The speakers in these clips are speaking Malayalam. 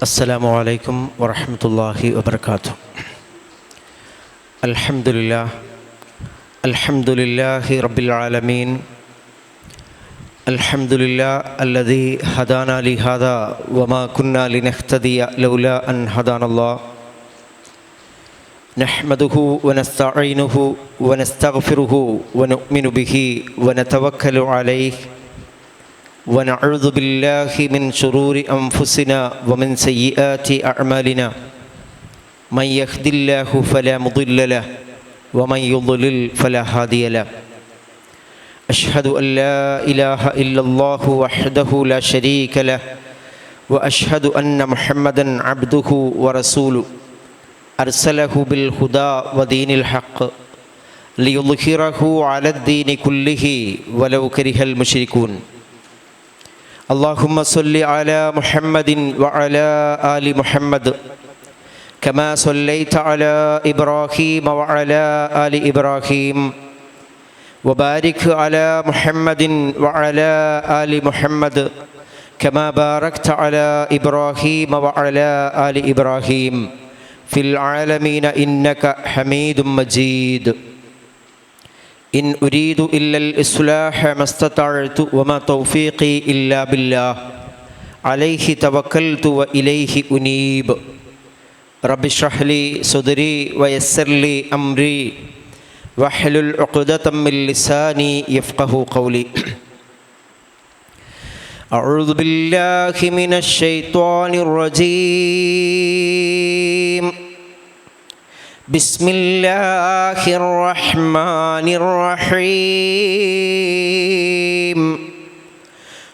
അസ്സലാമു അലൈക്കും വറഹ്മത്തുള്ളാഹി വബറകാതുഹു. അൽഹംദുലില്ലാഹി റബ്ബിൽ ആലമീൻ. അൽഹംദുലില്ലാഹി അല്ലദീ ഹദാനാ ലിഹാദാ വമാ കുന്നാ ലിനഹ്തദിയ ലൗലാ അൻ ഹദാനല്ലാഹ്. നഹ്മദുഹു വനസ്തഈനുഹു വനസ്തഗ്ഫിറുഹു വനുഅ്മിനു ബിഹി വനതവക്കലു അലൈഹി ونعوذ بالله من شرور أنفسنا ومن سيئات أعمالنا من يهد الله فلا مضل له ومن يضلل فلا هادي له. أشهد أن لا إله إلا الله وحده لا شريك له وأشهد أن محمدا عبده ورسوله أرسله بالهدى ودين الحق ليظهره على الدين كله ولو كره المشركون. اللهم صل على محمد وعلى آل محمد كما صليت على إبراهيم وعلى آل إبراهيم وبارك على محمد وعلى آل محمد كما باركت على إبراهيم وعلى آل إبراهيم في العالمين إنك حميد مجيد. إن أريد إلا الإصلاح ما استطعت وما توفيقي إلا بالله عليه توكلت وإليه أنيب. رب اشرح لي صدري ويسر لي أمري واحلل عقدة من لساني يفقه قولي. أعوذ بالله من الشيطان الرجيم. بسم الله الرحمن الرحيم.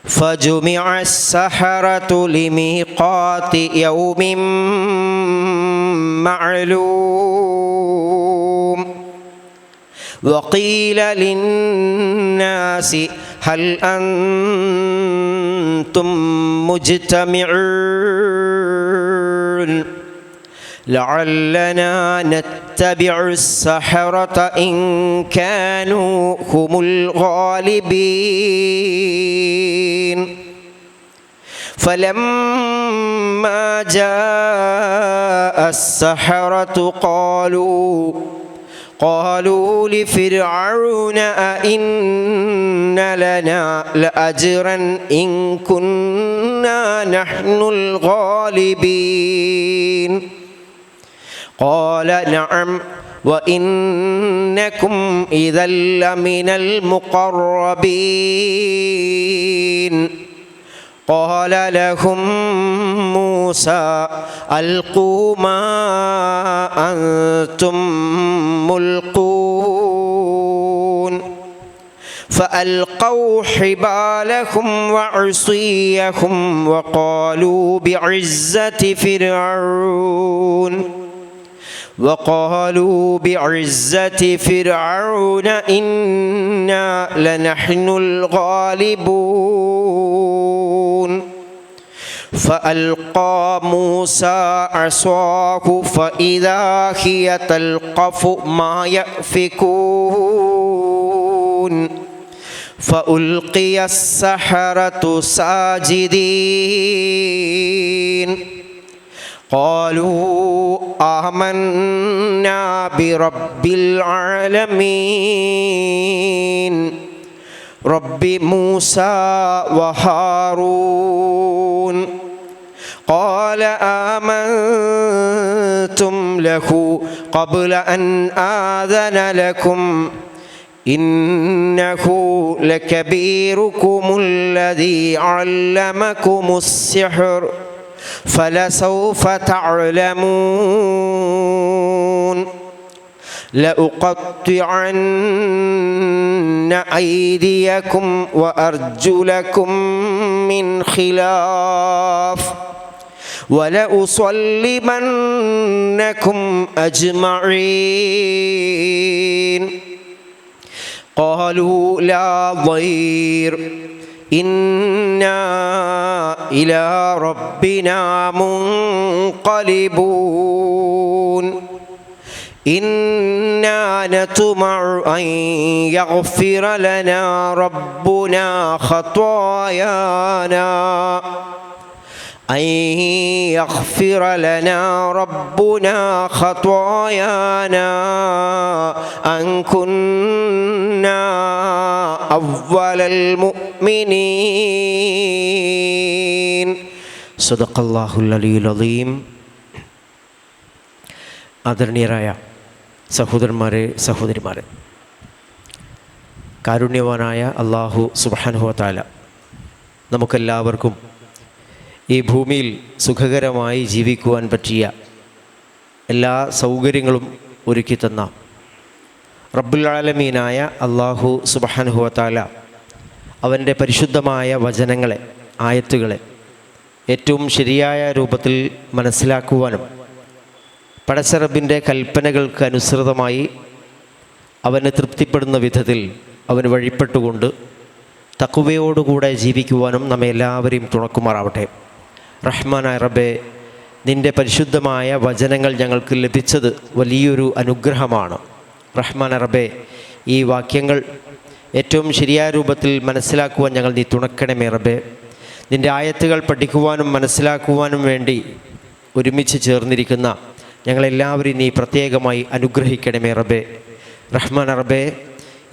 فجمع السحرة لميقات يوم معلوم. وقيل للناس هل أنتم مجتمعون لعلنا نتبع السحرة إن كانوا هم الغالبين. فلما جاء السحرة قالوا لفرعون أئن لنا لأجرا إن كنا نحن الغالبين. قال نعم وإنكم إذا لمن المقربين. قال لهم موسى ألقوا ما أنتم ملقون. فألقوا حبالهم وعصيهم وقالوا بعزة فرعون إنا لنحن الغالبون. فألقى موسى عصاه فإذا هي تلقف ما يأفكون. فألقي السحرة ساجدين قالوا آمنا برب العالمين رب موسى وهارون. قال آمنتم له قبل أن آذن لكم إنه لكبيركم الذي علمكم السحر فلسوف تعلمون. لأقطعن أيديكم وأرجلكم من خلاف ولأصلبنكم أجمعين. قالوا لا ضير إنا إلى ربنا منقلبون. إنا نطمع أن يغفر لنا ربنا خطايانا أن يغفر لنا ربنا خطايانا أن كنا أول المؤمنين صدق الله العلي العظيم. ആദരണീയരായ സഹോദരന്മാരെ, സഹോദരിമാരെ, കാരുണ്യവാനായ അല്ലാഹു സുബ്ഹാനഹു വ തആല നമുക്കെല്ലാവർക്കും ഈ ഭൂമിയിൽ സുഖകരമായി ജീവിക്കുവാൻ പറ്റിയ എല്ലാ സൗകര്യങ്ങളും ഒരുക്കി തന്ന റബ്ബുൽ ആലമീനായ അല്ലാഹു സുബ്ഹാനഹു വ തആല അവൻ്റെ പരിശുദ്ധമായ വചനങ്ങളെ, ആയത്തുകളെ ഏറ്റവും ശരിയായ രൂപത്തിൽ മനസ്സിലാക്കുവാനും പടച്ച റബ്ബിൻ്റെ കൽപ്പനകൾക്ക് അനുസൃതമായി അവന് തൃപ്തിപ്പെടുന്ന വിധത്തിൽ അവന് വഴിപ്പെട്ടുകൊണ്ട് തഖ്വയോടുകൂടെ ജീവിക്കുവാനും നമ്മെ എല്ലാവരെയും തുണക്കുമാറാവട്ടെ. റഹ്മാനായ റബ്ബേ, നിൻ്റെ പരിശുദ്ധമായ വചനങ്ങൾ ഞങ്ങൾക്ക് ലഭിച്ചത് വലിയൊരു അനുഗ്രഹമാണ്. റഹ്മാനായ റബ്ബേ, ഈ വാക്യങ്ങൾ ഏറ്റവും ശരിയായ രൂപത്തിൽ മനസ്സിലാക്കുവാൻ ഞങ്ങൾ നീ തുണക്കണമേ റബ്ബേ. നിൻ്റെ ആയത്തുകൾ പഠിക്കുവാനും മനസ്സിലാക്കുവാനും വേണ്ടി ഒരുമിച്ച് ചേർന്നിരിക്കുന്ന ഞങ്ങളെല്ലാവരെയും നീ പ്രത്യേകമായി അനുഗ്രഹിക്കണമേ റബ്ബേ. റഹ്മാനായ റബ്ബേ,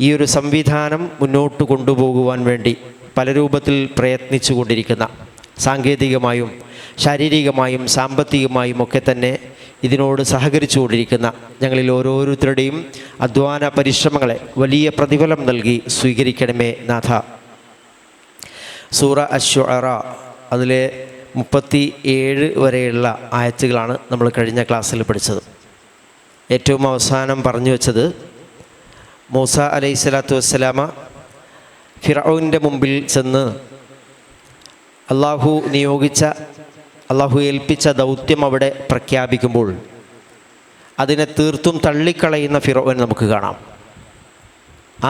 ഈ ഒരു സംവിധാനം മുന്നോട്ട് കൊണ്ടുപോകുവാൻ വേണ്ടി പല രൂപത്തിൽ പ്രയത്നിച്ചു കൊണ്ടിരിക്കുന്ന, സാങ്കേതികമായും ശാരീരികമായും സാമ്പത്തികമായും ഒക്കെ തന്നെ ഇതിനോട് സഹകരിച്ചു കൊണ്ടിരിക്കുന്ന ഞങ്ങളിൽ ഓരോരുത്തരുടെയും അധ്വാന പരിശ്രമങ്ങളെ വലിയ പ്രതിഫലം നൽകി സ്വീകരിക്കണമേ നാഥ. സൂറ അശ്ശുഅറ അതിലെ 37 വരെയുള്ള ആയത്തുകളാണ് നമ്മൾ കഴിഞ്ഞ ക്ലാസ്സിൽ പഠിച്ചത്. ഏറ്റവും അവസാനം പറഞ്ഞു വച്ചത് മൂസ അലൈഹിസ്സലാത്തു വസ്സലാമ ഫിർഔൻ്റെ മുമ്പിൽ ചെന്ന് അള്ളാഹു ഏൽപ്പിച്ച ദൗത്യം അവിടെ പ്രഖ്യാപിക്കുമ്പോൾ അതിനെ തീർത്തും തള്ളിക്കളയുന്ന ഫിർഔൻ നമുക്ക് കാണാം.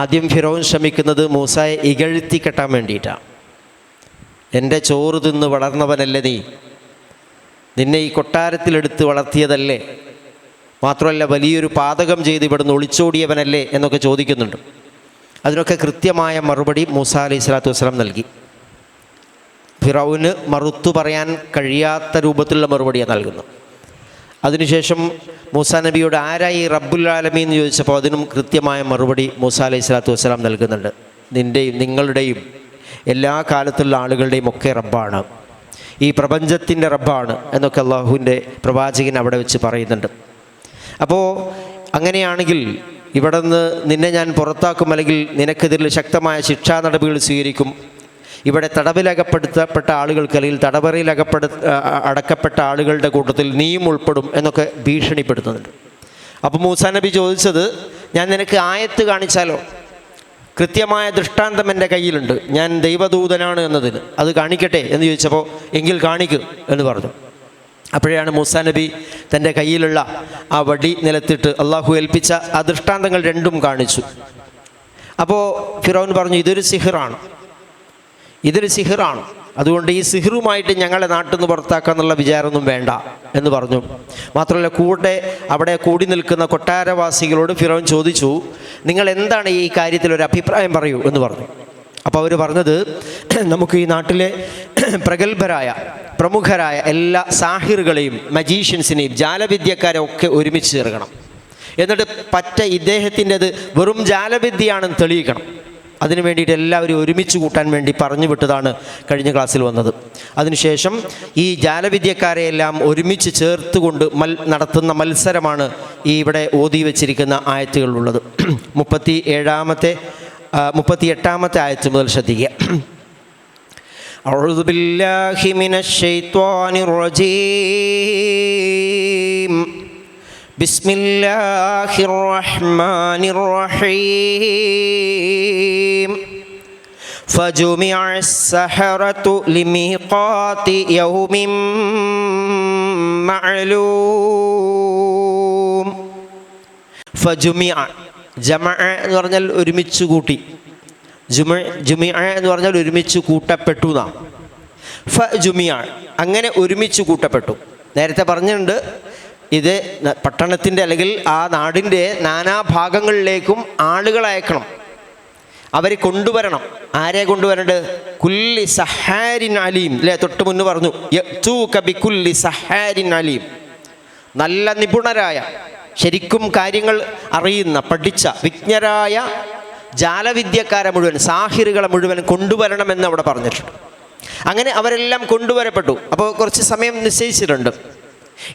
ആദ്യം ഫിർഔൻ ശ്രമിക്കുന്നത് മൂസയെ ഇകഴ്ത്തി കെട്ടാൻ വേണ്ടിയിട്ടാണ്. എൻ്റെ ചോറ് തിന്ന് വളർന്നവനല്ലേ നീ, നിന്നെ ഈ കൊട്ടാരത്തിലെടുത്ത് വളർത്തിയതല്ലേ, മാത്രമല്ല വലിയൊരു പാതകം ചെയ്ത് ഇവിടുന്ന് ഒളിച്ചോടിയവനല്ലേ എന്നൊക്കെ ചോദിക്കുന്നുണ്ട്. അതിനൊക്കെ കൃത്യമായ മറുപടി മൂസ അലൈഹി സ്വലാത്തു വസ്സലാം നൽകി. ഫിറൗന് മറുത്തു പറയാൻ കഴിയാത്ത രൂപത്തിലുള്ള മറുപടിയാണ് നൽകുന്നത്. അതിനുശേഷം മൂസ നബിയോട് ആരായി റബ്ബുൽ ആലമീൻ എന്ന് ചോദിച്ചപ്പോൾ അതിനും കൃത്യമായ മറുപടി മൂസ അലൈഹി സ്വലാത്തു വസ്സലാം നൽകുന്നുണ്ട്. നിൻ്റെയും നിങ്ങളുടെയും എല്ലാ കാലത്തുള്ള ആളുകളുടെയും ഒക്കെ റബ്ബാണ്, ഈ പ്രപഞ്ചത്തിൻ്റെ റബ്ബാണ് എന്നൊക്കെ അള്ളാഹുവിൻ്റെ പ്രവാചകൻ അവിടെ വെച്ച് പറയുന്നുണ്ട്. അപ്പോൾ അങ്ങനെയാണെങ്കിൽ ഇവിടെ നിന്ന് നിന്നെ ഞാൻ പുറത്താക്കും, അല്ലെങ്കിൽ നിനക്കെതിരിൽ ശക്തമായ ശിക്ഷാ നടപടികൾ സ്വീകരിക്കും, ഇവിടെ തടവിലകപ്പെടുത്തപ്പെട്ട ആളുകൾക്ക് അല്ലെങ്കിൽ തടവറയിൽ അടക്കപ്പെട്ട ആളുകളുടെ കൂട്ടത്തിൽ നീയും ഉൾപ്പെടും എന്നൊക്കെ ഭീഷണിപ്പെടുത്തുന്നുണ്ട്. അപ്പോൾ മൂസാ നബി ചോദിച്ചത്, ഞാൻ നിനക്ക് ആയത്ത് കാണിച്ചാലോ? കൃത്യമായ ദൃഷ്ടാന്തം എൻ്റെ കയ്യിലുണ്ട്, ഞാൻ ദൈവദൂതനാണ് എന്നതിന്, അത് കാണിക്കട്ടെ എന്ന് ചോദിച്ചപ്പോൾ എങ്കിൽ കാണിക്കും എന്ന് പറഞ്ഞു. അപ്പോഴാണ് മൂസാ നബി തൻ്റെ കയ്യിലുള്ള ആ വടി നിലത്തിട്ട് അള്ളാഹു ഏൽപ്പിച്ച ആ ദൃഷ്ടാന്തങ്ങൾ രണ്ടും കാണിച്ചു. അപ്പോൾ ഫിറൗൻ പറഞ്ഞു, ഇതൊരു സിഹിറാണ്, അതുകൊണ്ട് ഈ സിഹിറുമായിട്ട് ഞങ്ങളെ നാട്ടിൽ നിന്ന് പുറത്താക്കാന്നുള്ള വിചാരമൊന്നും വേണ്ട എന്ന് പറഞ്ഞു. മാത്രമല്ല അവിടെ കൂടി നിൽക്കുന്ന കൊട്ടാരവാസികളോട് ഫിറൗൻ ചോദിച്ചു, നിങ്ങൾ എന്താണ് ഈ കാര്യത്തിൽ ഒരു അഭിപ്രായം പറയൂ എന്ന് പറഞ്ഞു. അപ്പോൾ അവർ പറഞ്ഞത്, നമുക്ക് ഈ നാട്ടിലെ പ്രമുഖരായ എല്ലാ സാഹിറുകളെയും മജീഷ്യൻസിനെയും ജാലവിദ്യക്കാരെ ഒക്കെ ഒരുമിച്ച് ചേർക്കണം, എന്നിട്ട് ഇദ്ദേഹത്തിൻ്റെത് വെറും ജാലവിദ്യയാണെന്ന് തെളിയിക്കണം. അതിനു വേണ്ടിയിട്ട് എല്ലാവരും ഒരുമിച്ച് കൂട്ടാൻ വേണ്ടി പറഞ്ഞു വിട്ടതാണ് കഴിഞ്ഞ ക്ലാസ്സിൽ വന്നത്. അതിനുശേഷം ഈ ജാലവിദ്യക്കാരെയെല്ലാം ഒരുമിച്ച് ചേർത്തുകൊണ്ട് നടത്തുന്ന മത്സരമാണ് ഈ ഇവിടെ ഓതി വച്ചിരിക്കുന്ന ആയത്തുകളിലുള്ളത്. 38-ാമത്തെ ആയത്ത് മുതൽ ശ്രദ്ധിക്കുക. അഊദു ബില്ലാഹി മിനശ് ശൈത്വാനിർ റജീം. ബിസ്മില്ലാഹിർ റഹ്മാനിർ റഹീം. ഫജുമിഅസ് സഹറതു ലിമീഖാതി യൗമിൻ മഅലൂം. ഫജുമിഅ, ജമഅ എന്ന് പറഞ്ഞാൽ ഒരുമിച്ച് കൂട്ടി, ജുമിഅ എന്ന് പറഞ്ഞാൽ ഒരുമിച്ച് കൂട്ടപ്പെട്ടു എന്നാണ്. ഫജുമിഅ, അങ്ങനെ ഒരുമിച്ച് കൂട്ടപ്പെട്ടു. നേരത്തെ പറഞ്ഞിട്ടുണ്ട്, ഇത് പട്ടണത്തിൻ്റെ അല്ലെങ്കിൽ ആ നാടിൻ്റെ നാനാഭാഗങ്ങളിലേക്കും ആളുകൾ അയക്കണം. അവർ കൊണ്ടുവരണം. ആരെ കൊണ്ടുവരേണ്ടത്? കുല്ലി സഹാരിൻ അലീം അല്ലേ? തൊട്ട് മുന്ന് പറഞ്ഞു യഅ്തൂക ബികുല്ലി സഹാരിൻ അലീം. നല്ല നിപുണരായ, ശരിക്കും കാര്യങ്ങൾ അറിയുന്ന, പഠിച്ച, വിജ്ഞരായ ജാലവിദ്യക്കാരെ മുഴുവൻ, സാഹിറുകളെ മുഴുവൻ കൊണ്ടുവരണമെന്ന് അവിടെ പറഞ്ഞിട്ടുണ്ട്. അങ്ങനെ അവരെല്ലാം കൊണ്ടുവരപ്പെട്ടു. അപ്പോൾ കുറച്ച് സമയം നിശ്ചയിച്ചിട്ടുണ്ട്.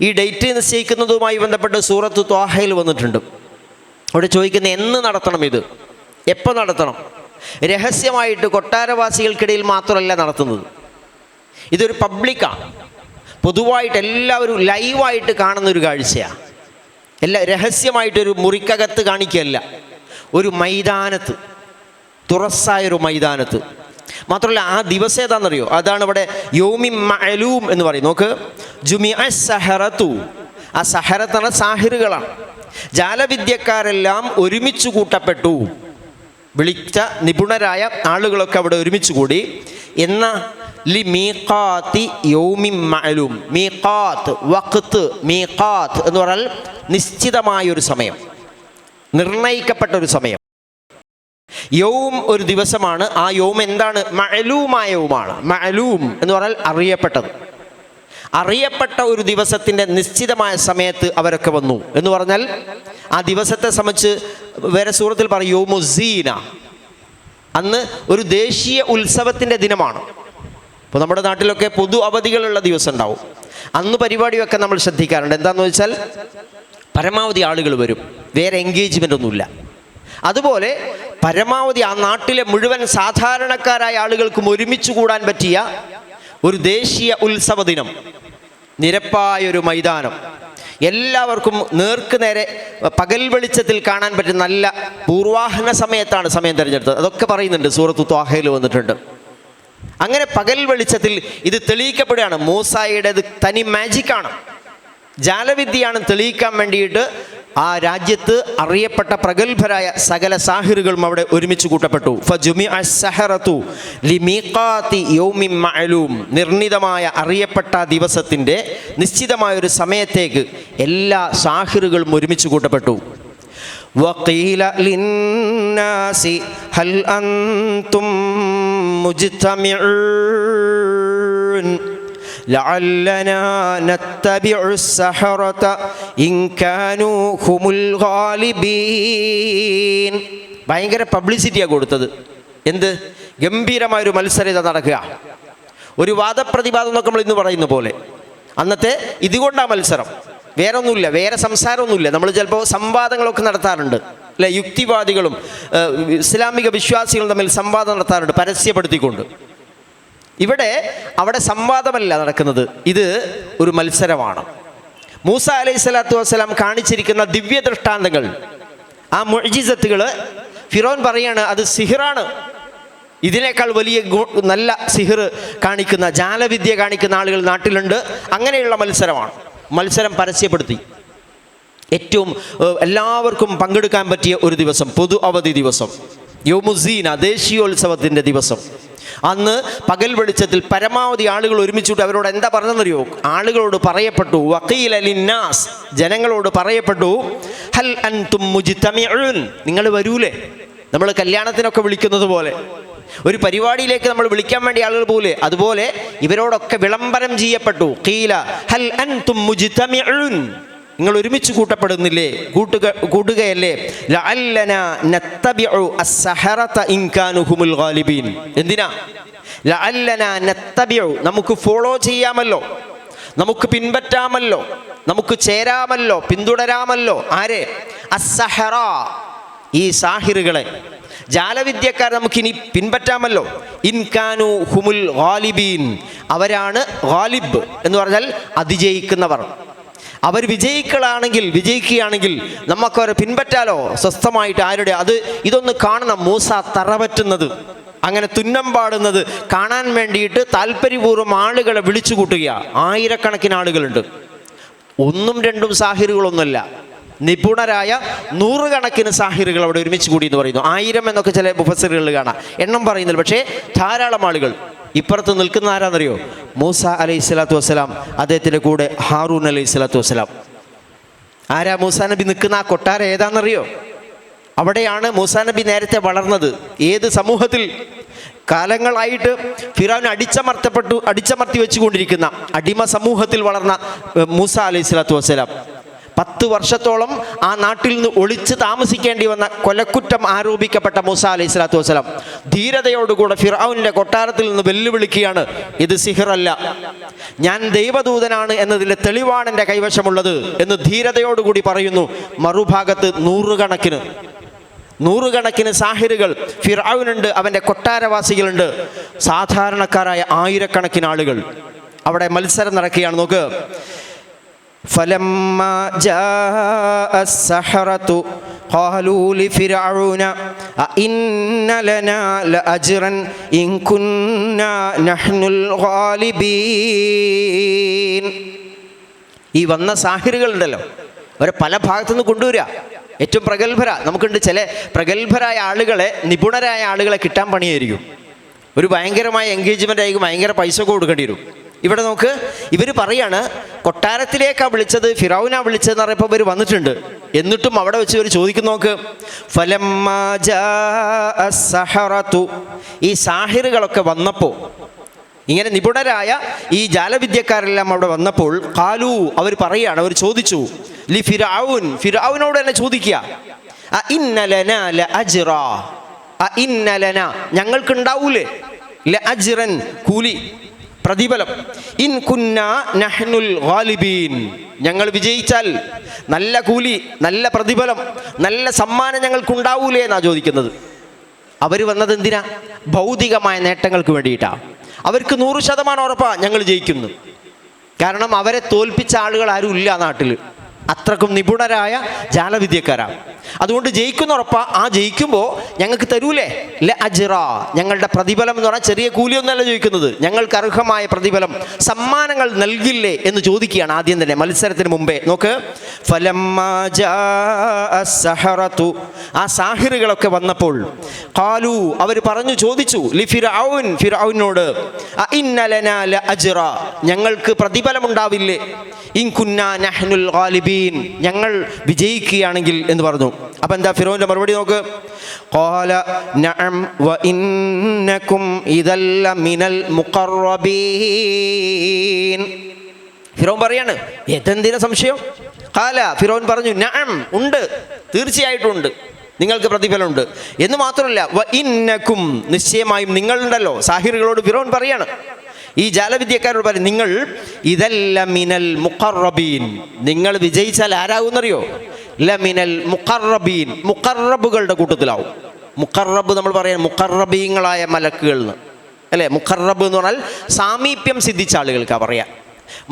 ഈ ഡേറ്റ് നിശ്ചയിക്കുന്നതുമായി ബന്ധപ്പെട്ട് സൂറത്ത് ത്വാഹയിൽ വന്നിട്ടുണ്ട്. അവിടെ ചോദിക്കുന്നത് എന്ന് നടത്തണം, ഇത് എപ്പോൾ നടത്തണം? രഹസ്യമായിട്ട് കൊട്ടാരവാസികൾക്കിടയിൽ മാത്രമല്ല നടത്തുന്നത്, ഇതൊരു പബ്ലിക്കാണ്, പൊതുവായിട്ട് എല്ലാവരും ലൈവായിട്ട് കാണുന്നൊരു കാഴ്ചയാണ്. രഹസ്യമായിട്ടൊരു മുറിക്കകത്ത് കാണിക്കുകയല്ല, ഒരു മൈതാനത്ത്, തുറസ്സായൊരു മൈതാനത്ത്. മാത്രമല്ല ആ ദിവസം ഏതാണെന്നറിയോ? അതാണ് ഇവിടെ യൗമിൻ മഅലൂം എന്ന് പറയും. നോക്ക്, ജുമിഅ സഹറത്തു. ആ സഹറത്താണ് സാഹിറുകളാണ്, ജാലവിദ്യക്കാരെല്ലാം ഒരുമിച്ച് കൂട്ടപ്പെട്ടു. വിളിച്ച നിപുണരായ ആളുകളൊക്കെ അവിടെ ഒരുമിച്ച് കൂടി. എന്ന ലി മീഖാത്തി യൗമിൻ മഅലൂം. മീഖാത്ത്, വഖ്ത്, മീഖാത്ത് എന്ന് പറഞ്ഞാൽ നിശ്ചിതമായൊരു സമയം, നിർണയിക്കപ്പെട്ട ഒരു സമയം. യൗം ഒരു ദിവസമാണ്. ആ യൗം എന്താണ്? മഅലൂമായ യൗമാണ്. മഅലൂം എന്ന് പറഞ്ഞാൽ അറിയപ്പെട്ടത്. അറിയപ്പെട്ട ഒരു ദിവസത്തിൻ്റെ നിശ്ചിതമായ സമയത്ത് അവരൊക്കെ വന്നു എന്ന് പറഞ്ഞാൽ ആ ദിവസത്തെ സംബന്ധിച്ച് വേറെ സൂറത്തിൽ പറയും യൗമുസ്സീന. അന്ന് ഒരു ദേശീയ ഉത്സവത്തിൻ്റെ ദിനമാണ്. ഇപ്പോൾ നമ്മുടെ നാട്ടിലൊക്കെ പൊതു അവധികളുള്ള ദിവസം ഉണ്ടാവും. അന്ന് പരിപാടിയൊക്കെ നമ്മൾ ശ്രദ്ധിക്കാറുണ്ട്. എന്താണെന്ന് വെച്ചാൽ പരമാവധി ആളുകൾ വരും, വേറെ എൻഗേജ്മെൻ്റ് ഒന്നുമില്ല. അതുപോലെ പരമാവധി ആ നാട്ടിലെ മുഴുവൻ സാധാരണക്കാരായ ആളുകൾക്കും ഒരുമിച്ച് കൂടാൻ പറ്റിയ ഒരു ദേശീയ ഉത്സവ ദിനം, നിരപ്പായൊരു മൈതാനം, എല്ലാവർക്കും നേർക്ക് നേരെ പകൽ വെളിച്ചത്തിൽ കാണാൻ പറ്റുന്ന നല്ല പൂർവാഹന സമയത്താണ് സമയം തിരഞ്ഞെടുത്തത്. അതൊക്കെ പറയുന്നുണ്ട്, സൂറത്ത് ത്വാഹയിൽ വന്നിട്ടുണ്ട്. അങ്ങനെ പകൽ വെളിച്ചത്തിൽ ഇത് തെളിയിക്കപ്പെടുകയാണ്. മൂസായുടേത് തനി മാജിക്കാണ്, ജാലവിദ്യയാണ് തെളിയിക്കാൻ വേണ്ടിയിട്ട് ആ രാജ്യത്ത് അറിയപ്പെട്ട പ്രഗത്ഭരായ സകല സാഹിറുകളും അവിടെ ഒരുമിച്ച് കൂട്ടപ്പെട്ടു. ഫജുമിഅ സഹറതു ലിമീഖാത്തി യൗമിൻ മഅലൂം. നിർണിതമായ അറിയപ്പെട്ട ദിവസത്തിൻ്റെ നിശ്ചിതമായൊരു സമയത്തേക്ക് എല്ലാ സാഹിറുകളും ഒരുമിച്ച് കൂട്ടപ്പെട്ടു. വഖീല ലിന്നാസി ഹൽ അൻതും മുജ്തമിഊൻ ലഅല്ലനാ നത്തബിഉ السحرة ഇൻ കാനൂ ഹുമുൽ ഗാലിബീൻ. ഭയങ്കര പബ്ലിസിറ്റിയാണ് കൊടുത്തത്. എന്ത് ഗംഭീരമായൊരു മത്സരം ഇതാ നടക്കുക. ഒരു വാദപ്രതിവാദം എന്നൊക്കെ നമ്മൾ ഇന്ന് പറയുന്ന പോലെ അന്നത്തെ ഇതുകൊണ്ടാണ് മത്സരം. വേറെ ഒന്നുമില്ല, വേറെ സംസാരമൊന്നുമില്ല. നമ്മൾ ചിലപ്പോൾ സംവാദങ്ങളൊക്കെ നടത്താറുണ്ട് അല്ലെ? യുക്തിവാദികളും ഇസ്ലാമിക വിശ്വാസികളും തമ്മിൽ സംവാദം നടത്താറുണ്ട് പരസ്യപ്പെടുത്തിക്കൊണ്ട്. അവിടെ സംവാദമല്ല നടക്കുന്നത്, ഇത് ഒരു മത്സരമാണ്. മൂസ അലൈഹി സ്വലാത്തു വസ്സലാം കാണിച്ചിരിക്കുന്ന ദിവ്യ ദൃഷ്ടാന്തങ്ങൾ, ആ മുഅ്ജിസത്തുകൾ ഫിറോൻ പറയാണ് അത് സിഹിറാണ്. ഇതിനേക്കാൾ വലിയ നല്ല സിഹിർ കാണിക്കുന്ന, ജാലവിദ്യ കാണിക്കുന്ന ആളുകൾ നാട്ടിലുണ്ട്. അങ്ങനെയുള്ള മത്സരമാണ്. മത്സരം പരസ്യപ്പെടുത്തി. ഏറ്റവും എല്ലാവർക്കും പങ്കെടുക്കാൻ പറ്റിയ ഒരു ദിവസം, പൊതു അവധി ദിവസം, യൗമുസ്സീന, ദേശീയോത്സവത്തിൻ്റെ ദിവസം. അന്ന് പകൽ വെളിച്ചത്തിൽ പരമാവധി ആളുകൾ ഒരുമിച്ചിട്ട് അവരോട് എന്താ പറഞ്ഞെന്നറിയോ? ആളുകളോട് പറയപ്പെട്ടു, വഖീല ലിന്നാസ്, ജനങ്ങളോട് പറയപ്പെട്ടു, ഹൽ അൻതും മുജ്തമിഊൻ, നിങ്ങൾ വരൂലേ? നമ്മൾ കല്യാണത്തിനൊക്കെ വിളിക്കുന്നത് പോലെ, ഒരു പരിപാടിയിലേക്ക് നമ്മൾ വിളിക്കാൻ വേണ്ടി ആളുകൾ പോലെ, അതുപോലെ ഇവരോടൊക്കെ വിളംബരം ചെയ്യപ്പെട്ടു. ഖീല ഹൽ അൻതും മുജ്തമിഊൻ, നിങ്ങൾ ഒരുമിച്ച് കൂട്ടപ്പെടുന്നില്ലേ, കൂടുകയല്ലേ? ലഅല്ലനാ നത്തബിഉ അസ്സഹറത ഇൻ കാനൂ ഹുമുൽ ഗാലിബീൻ. എന്തിനാ? ലഅല്ലനാ നത്തബിഉ, നമുക്ക് ഫോളോ ചെയ്യാമല്ലോ, നമുക്ക് പിൻപറ്റാമല്ലോ, നമുക്ക് ചേരാമല്ലോ, പിന്തുടരാമല്ലോ. ആരെ? അസ്സഹറ, ഈ സാഹിറുകളെ, ജാലവിദ്യക്കാരെ നമുക്കിനി പിൻപറ്റാമല്ലോ. ഇൻ കാനൂ ഹുമുൽ ഗാലിബീൻ, അവരാണ് ഗാലിബ് എന്ന് പറഞ്ഞാൽ അതിജയിക്കുന്നവർ. അവർ വിജയിക്കുകയാണെങ്കിൽ നമുക്കവരെ പിൻപറ്റാലോ സ്വസ്ഥമായിട്ട്. ആരുടെ? ഇതൊന്ന് കാണണം. മൂസ തറപറ്റുന്നത്, അങ്ങനെ തുന്നം പാടുന്നത് കാണാൻ വേണ്ടിയിട്ട് താല്പര്യപൂർവ്വം ആളുകളെ വിളിച്ചു കൂട്ടുകയാണ്. ആയിരക്കണക്കിന് ആളുകളുണ്ട്. ഒന്നും രണ്ടും സാഹിറുകളൊന്നുമല്ല, നിപുണരായ നൂറുകണക്കിന് സാഹിറുകൾ അവിടെ ഒരുമിച്ച് കൂടി എന്ന് പറയുന്നു. 1000 എന്നൊക്കെ ചില മുഫസ്സിറുകളിൽ കാണാം, എണ്ണം പറയുന്നില്ല. പക്ഷേ ധാരാളം ആളുകൾ. ഇപ്പുറത്ത് നിൽക്കുന്ന ആരാന്നറിയോ? മൂസ അലൈഹി സ്വലാത്തു വസ്സലാം, അദ്ദേഹത്തിൻ്റെ കൂടെ ഹാറൂൻ അലൈഹി സ്വലാത്തു വസ്സലാം. ആരാ മൂസാ നബി നിൽക്കുന്ന ആ കൊട്ടാരം ഏതാണെന്നറിയോ? അവിടെയാണ് മൂസാ നബി നേരത്തെ വളർന്നത്. ഏത് സമൂഹത്തിൽ? കാലങ്ങളായിട്ട് ഫിറൗൻ അടിച്ചമർത്തി വെച്ചുകൊണ്ടിരിക്കുന്ന അടിമ സമൂഹത്തിൽ വളർന്ന മൂസ അലൈഹി സ്വലാത്തു വസ്സലാം 10 വർഷത്തോളം ആ നാട്ടിൽ നിന്ന് ഒളിച്ച് താമസിക്കേണ്ടി വന്ന കൊലക്കുറ്റം ആരോപിക്കപ്പെട്ട മൂസ അലൈഹി സ്വലാത്തു വസ്സലാം ധീരതയോടുകൂടെ ഫിറഔനിന്റെ കൊട്ടാരത്തിൽ നിന്ന് വെല്ലുവിളിക്കുകയാണ്, ഇത് സിഹിറല്ല, ഞാൻ ദൈവദൂതനാണ് എന്നതിലെ തെളിവാണ് എൻ്റെ കൈവശമുള്ളത് എന്ന് ധീരതയോടുകൂടി പറയുന്നു. മറുഭാഗത്ത് നൂറുകണക്കിന് സാഹിറുകൾ ഫിറഔനുണ്ട്, അവൻ്റെ കൊട്ടാരവാസികളുണ്ട്, സാധാരണക്കാരായ ആയിരക്കണക്കിന് ആളുകൾ. അവിടെ മത്സരം നടക്കുകയാണ്. നോക്ക്, ഫലമ്മാ ജാഅ അസ്സഹറതു ഖാലൂ ലിഫിർഔന അഇന്ന ലനാ ലഅജ്റൻ ഇൻ കുന്നാ നഹ്നുൽ ഗാലിബീൻ. ഈ വന്ന സാഹിറുകളുണ്ടല്ലോ, അവരെ പല ഭാഗത്തുനിന്ന് കൊണ്ടുവരിക. ഏറ്റവും നമുക്കുണ്ട് ചില പ്രഗത്ഭരായ ആളുകളെ, നിപുണരായ ആളുകളെ കിട്ടാൻ പണിയായിരിക്കും. ഒരു ഭയങ്കരമായ എൻഗേജ്മെൻ്റ് ആയിരിക്കും, ഭയങ്കര പൈസ കൊടുക്കേണ്ടി വരും. ഇവിടെ നോക്ക്, ഇവർ പറയാണ് കൊട്ടാരത്തിലേക്കാണ് വിളിച്ചത്, ഫിറൗനാ വിളിച്ചതെന്ന് പറയുമ്പോൾ ഇവർ വന്നിട്ടുണ്ട്. എന്നിട്ടും അവിടെ വെച്ച് ഇവർ ചോദിക്കുന്നു. നോക്ക്, ഫലമ്മാ ജാഅ അസ്സഹറതു, ഈ സാഹിറുകളൊക്കെ വന്നപ്പോൾ, ഇങ്ങനെ നിപുണരായ ഈ ജാലവിദ്യക്കാരെല്ലാം അവിടെ വന്നപ്പോൾ, ഖാലൂ, അവർ പറയാണ്, അവർ ചോദിച്ചു, ലി ഫിറഔൻ, ഫിറഔനോട് തന്നെ ചോദിക്കുക, അഇന്ന ലനാ ലഅജ്റാ, അഇന്ന ലനാ, ഞങ്ങൾക്കുണ്ടാവൂലേ, ലഅജ്റൻ, കൂലി, പ്രതിഫലം, ഇൻ കുന്നാ നഹ്നുൽ ഗാലിബീൻ, ഞങ്ങൾ വിജയിച്ചാൽ നല്ല കൂലി, നല്ല പ്രതിഫലം, നല്ല സമ്മാനം ഞങ്ങൾക്കുണ്ടാവൂലേ എന്നാ ചോദിക്കുന്നത്. അവർ വന്നത് എന്തിനാ? ഭൗതികമായ നേട്ടങ്ങൾക്ക് വേണ്ടിയിട്ടാണ്. അവർക്ക് 100% ഉറപ്പാണ് ഞങ്ങൾ ജയിക്കുന്നു. കാരണം അവരെ തോൽപ്പിച്ച ആളുകൾ ആരും ഇല്ല നാട്ടിൽ, അത്രക്കും നിപുണരായ ജാലവിദ്യക്കാരാണ്. അതുകൊണ്ട് ജയിക്കുന്ന ഉറപ്പാ. ആ ജയിക്കുമ്പോൾ ഞങ്ങൾക്ക് തരൂലേ ലഅജ്റ, ഞങ്ങളുടെ പ്രതിഫലം എന്ന് പറഞ്ഞാൽ ചെറിയ കൂലിയൊന്നല്ല ചോദിക്കുന്നത്, ഞങ്ങൾക്ക് അർഹമായ പ്രതിഫലം, സമ്മാനങ്ങൾ നൽകില്ലേ എന്ന് ചോദിക്കുകയാണ് ആദ്യം തന്നെ മത്സരത്തിന് മുമ്പേ. നോക്ക്, ഫലമ്മാ ജാഅ അസ്സഹറതു, ആ സാഹിറുകളൊക്കെ വന്നപ്പോൾ, ഖാലൂ, അവർ ചോദിച്ചു, ലി ഫിർഔൻ, ഫിർഔനോട്, അഇന്ന ലനാ ലഅജ്റ, ഞങ്ങൾക്ക് പ്രതിഫലമുണ്ടാവില്ലേ, ഇൻ കുന്നാ നഹ്നുൽ ഗാലിബീൻ, ഞങ്ങൾ വിജയിക്കുകയാണെങ്കിൽ എന്ന് പറഞ്ഞു. അപ്പം എന്താ ഫിറൗന്റെ മറുപടി? നോക്ക്, ഖാല നഅം വ ഇന്നകും ഇദല്ല മിനൽ മുഖറബീൻ. ഫിറൗൻ പറയാണ്, ഏതെന്തിനാ സംശയം? ഖാല, ഫിറൗൻ പറഞ്ഞു, നഅം, ഉണ്ട്, തീർച്ചയായിട്ടും ഉണ്ട്, നിങ്ങൾക്ക് പ്രതിഫലമുണ്ട് എന്ന് മാത്രമല്ല, വ ഇന്നകും, നിശ്ചയമായും നിങ്ങളുണ്ടല്ലോ. സാഹിറുകളോട് ഫിറൗൻ പറയാണ്, ഈ ജാലവിദ്യക്കാരോട് പറയും, നിങ്ങൾ ഇദല്ല മിനൽ മുഖറബീൻ, നിങ്ങൾ വിജയിച്ചാൽ ആരാകുന്നറിയോ? ലമിനൽ മുഖറബീൻ, മുഖറബുകളുടെ കൂട്ടത്തിലാവും. മുഖറബ് നമ്മൾ പറയാം മുഖറബീങ്ങളായ മലക്കുകൾ എന്ന് അല്ലേ. മുഖറബ് എന്ന് പറഞ്ഞാൽ സാമീപ്യം സിദ്ധിച്ച ആളുകൾക്കാണ് പറയാം.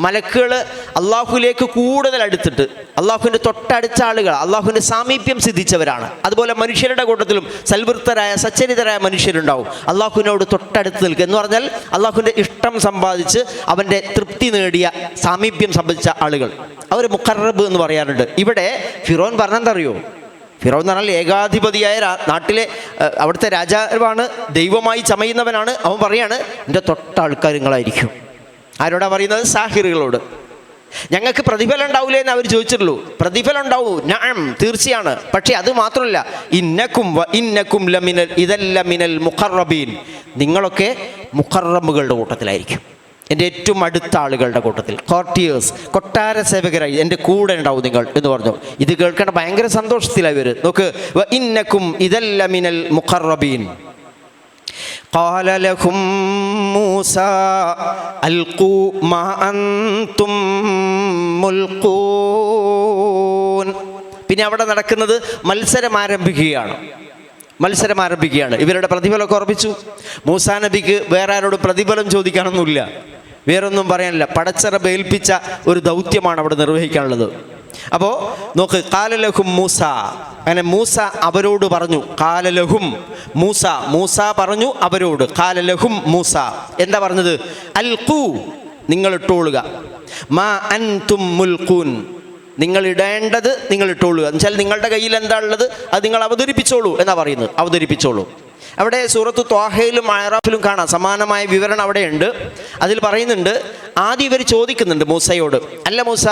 മലക്കുകൾ അള്ളാഹുലേക്ക് കൂടുതൽ അടുത്തിട്ട്, അള്ളാഹുവിൻ്റെ തൊട്ടടുത്ത ആളുകൾ, അള്ളാഹുവിൻ്റെ സാമീപ്യം സിദ്ധിച്ചവരാണ്. അതുപോലെ മനുഷ്യരുടെ കൂട്ടത്തിലും സൽവൃത്തരായ സച്ചരിതരായ മനുഷ്യരുണ്ടാവും, അള്ളാഹുവിനോട് തൊട്ടടുത്ത് നിൽക്കുക എന്ന് പറഞ്ഞാൽ അള്ളാഹുവിൻ്റെ ഇഷ്ടം സമ്പാദിച്ച് അവൻ്റെ തൃപ്തി നേടിയ സാമീപ്യം സംബന്ധിച്ച ആളുകൾ, അവർ മുഖറബ് എന്ന് പറയാറുണ്ട്. ഇവിടെ ഫിറോൻ പറഞ്ഞെന്തറിയോ? ഫിറോൻ എന്ന് പറഞ്ഞാൽ ഏകാധിപതിയായ നാട്ടിലെ അവിടുത്തെ രാജാവാണ്, ദൈവമായി ചമയുന്നവനാണ്. അവൻ പറയാണ്, എൻ്റെ തൊട്ട ആൾക്കാർ നിങ്ങളായിരിക്കും. ആരോടാ പറയുന്നത്? സാഹിറുകളോട്. ഞങ്ങൾക്ക് പ്രതിഫലം ഉണ്ടാവില്ലേ എന്ന് അവർ ചോദിച്ചിട്ടുള്ളൂ. പ്രതിഫലം ഉണ്ടാവും, നഅം, തീർച്ചയാണ്. പക്ഷേ അത് മാത്രമല്ല, ഇന്നക്കും വ ഇന്നക്കും ലമിനൽ ഇദല്ല മിനൽ മുഖറബീൻ, നിങ്ങളൊക്കെ മുഖറബുകളുടെ കൂട്ടത്തിലായിരിക്കും, എൻ്റെ ഏറ്റവും അടുത്ത ആളുകളുടെ കൂട്ടത്തിൽ, കോർട്ടിയേഴ്സ്, കൊട്ടാര സേവകരായി എൻ്റെ കൂടെ ഉണ്ടാവും നിങ്ങൾ എന്ന് പറഞ്ഞു. ഇത് കേൾക്കേണ്ട ഭയങ്കര സന്തോഷത്തിലായി വരും. നോക്ക്, വ ഇന്നക്കും ഇദല്ല മിനൽ മുഖറബീൻ. ഖാല ലഹും മൂസാ അൽഖൂ മാ അൻതും മുൽഖൂൻ. പിന്നെ അവിടെ നടക്കുന്നത് മത്സരം ആരംഭിക്കുകയാണ്. ഇവരുടെ പ്രതിഫലമൊക്കെ ഉറപ്പിച്ചു. മൂസാ നബിക്ക് വേറെ ആരോടും പ്രതിഫലം ചോദിക്കാനൊന്നുമില്ല, വേറൊന്നും പറയാനില്ല. പടച്ചറബ് ഏൽപ്പിച്ച ഒരു ദൗത്യമാണ് അവിടെ നിർവഹിക്കാനുള്ളത്. അപ്പോൾ നോക്ക്, ഖാലലഹും മൂസ, അങ്ങനെ മൂസ അവരോട് പറഞ്ഞു. ഖാലലഹും മൂസ പറഞ്ഞു അവരോട്. ഖാലലഹും മൂസ എന്താ പറഞ്ഞത്? അൽഖൂ, നിങ്ങൾ ഇട്ടോളുക. മാ അൻതും മുൽഖൂൻ, നിങ്ങൾ ഇടേണ്ടത് നിങ്ങൾ ഇട്ടോളുക. എന്നുവെച്ചാൽ നിങ്ങളുടെ കയ്യിൽ എന്താ ഉള്ളത് അത് നിങ്ങൾ അവതരിപ്പിച്ചോളൂ എന്നാ പറയുന്നത്. അവതരിപ്പിച്ചോളൂ. അവിടെ സൂറത്ത് ത്വാഹയിലും അഅറാഫിലും കാണാം, സമാനമായ വിവരണം അവിടെയുണ്ട്. അതിൽ പറയുന്നുണ്ട്, ആദ്യം ഇവർ ചോദിക്കുന്നുണ്ട് മൂസയോട്, അല്ല മൂസ,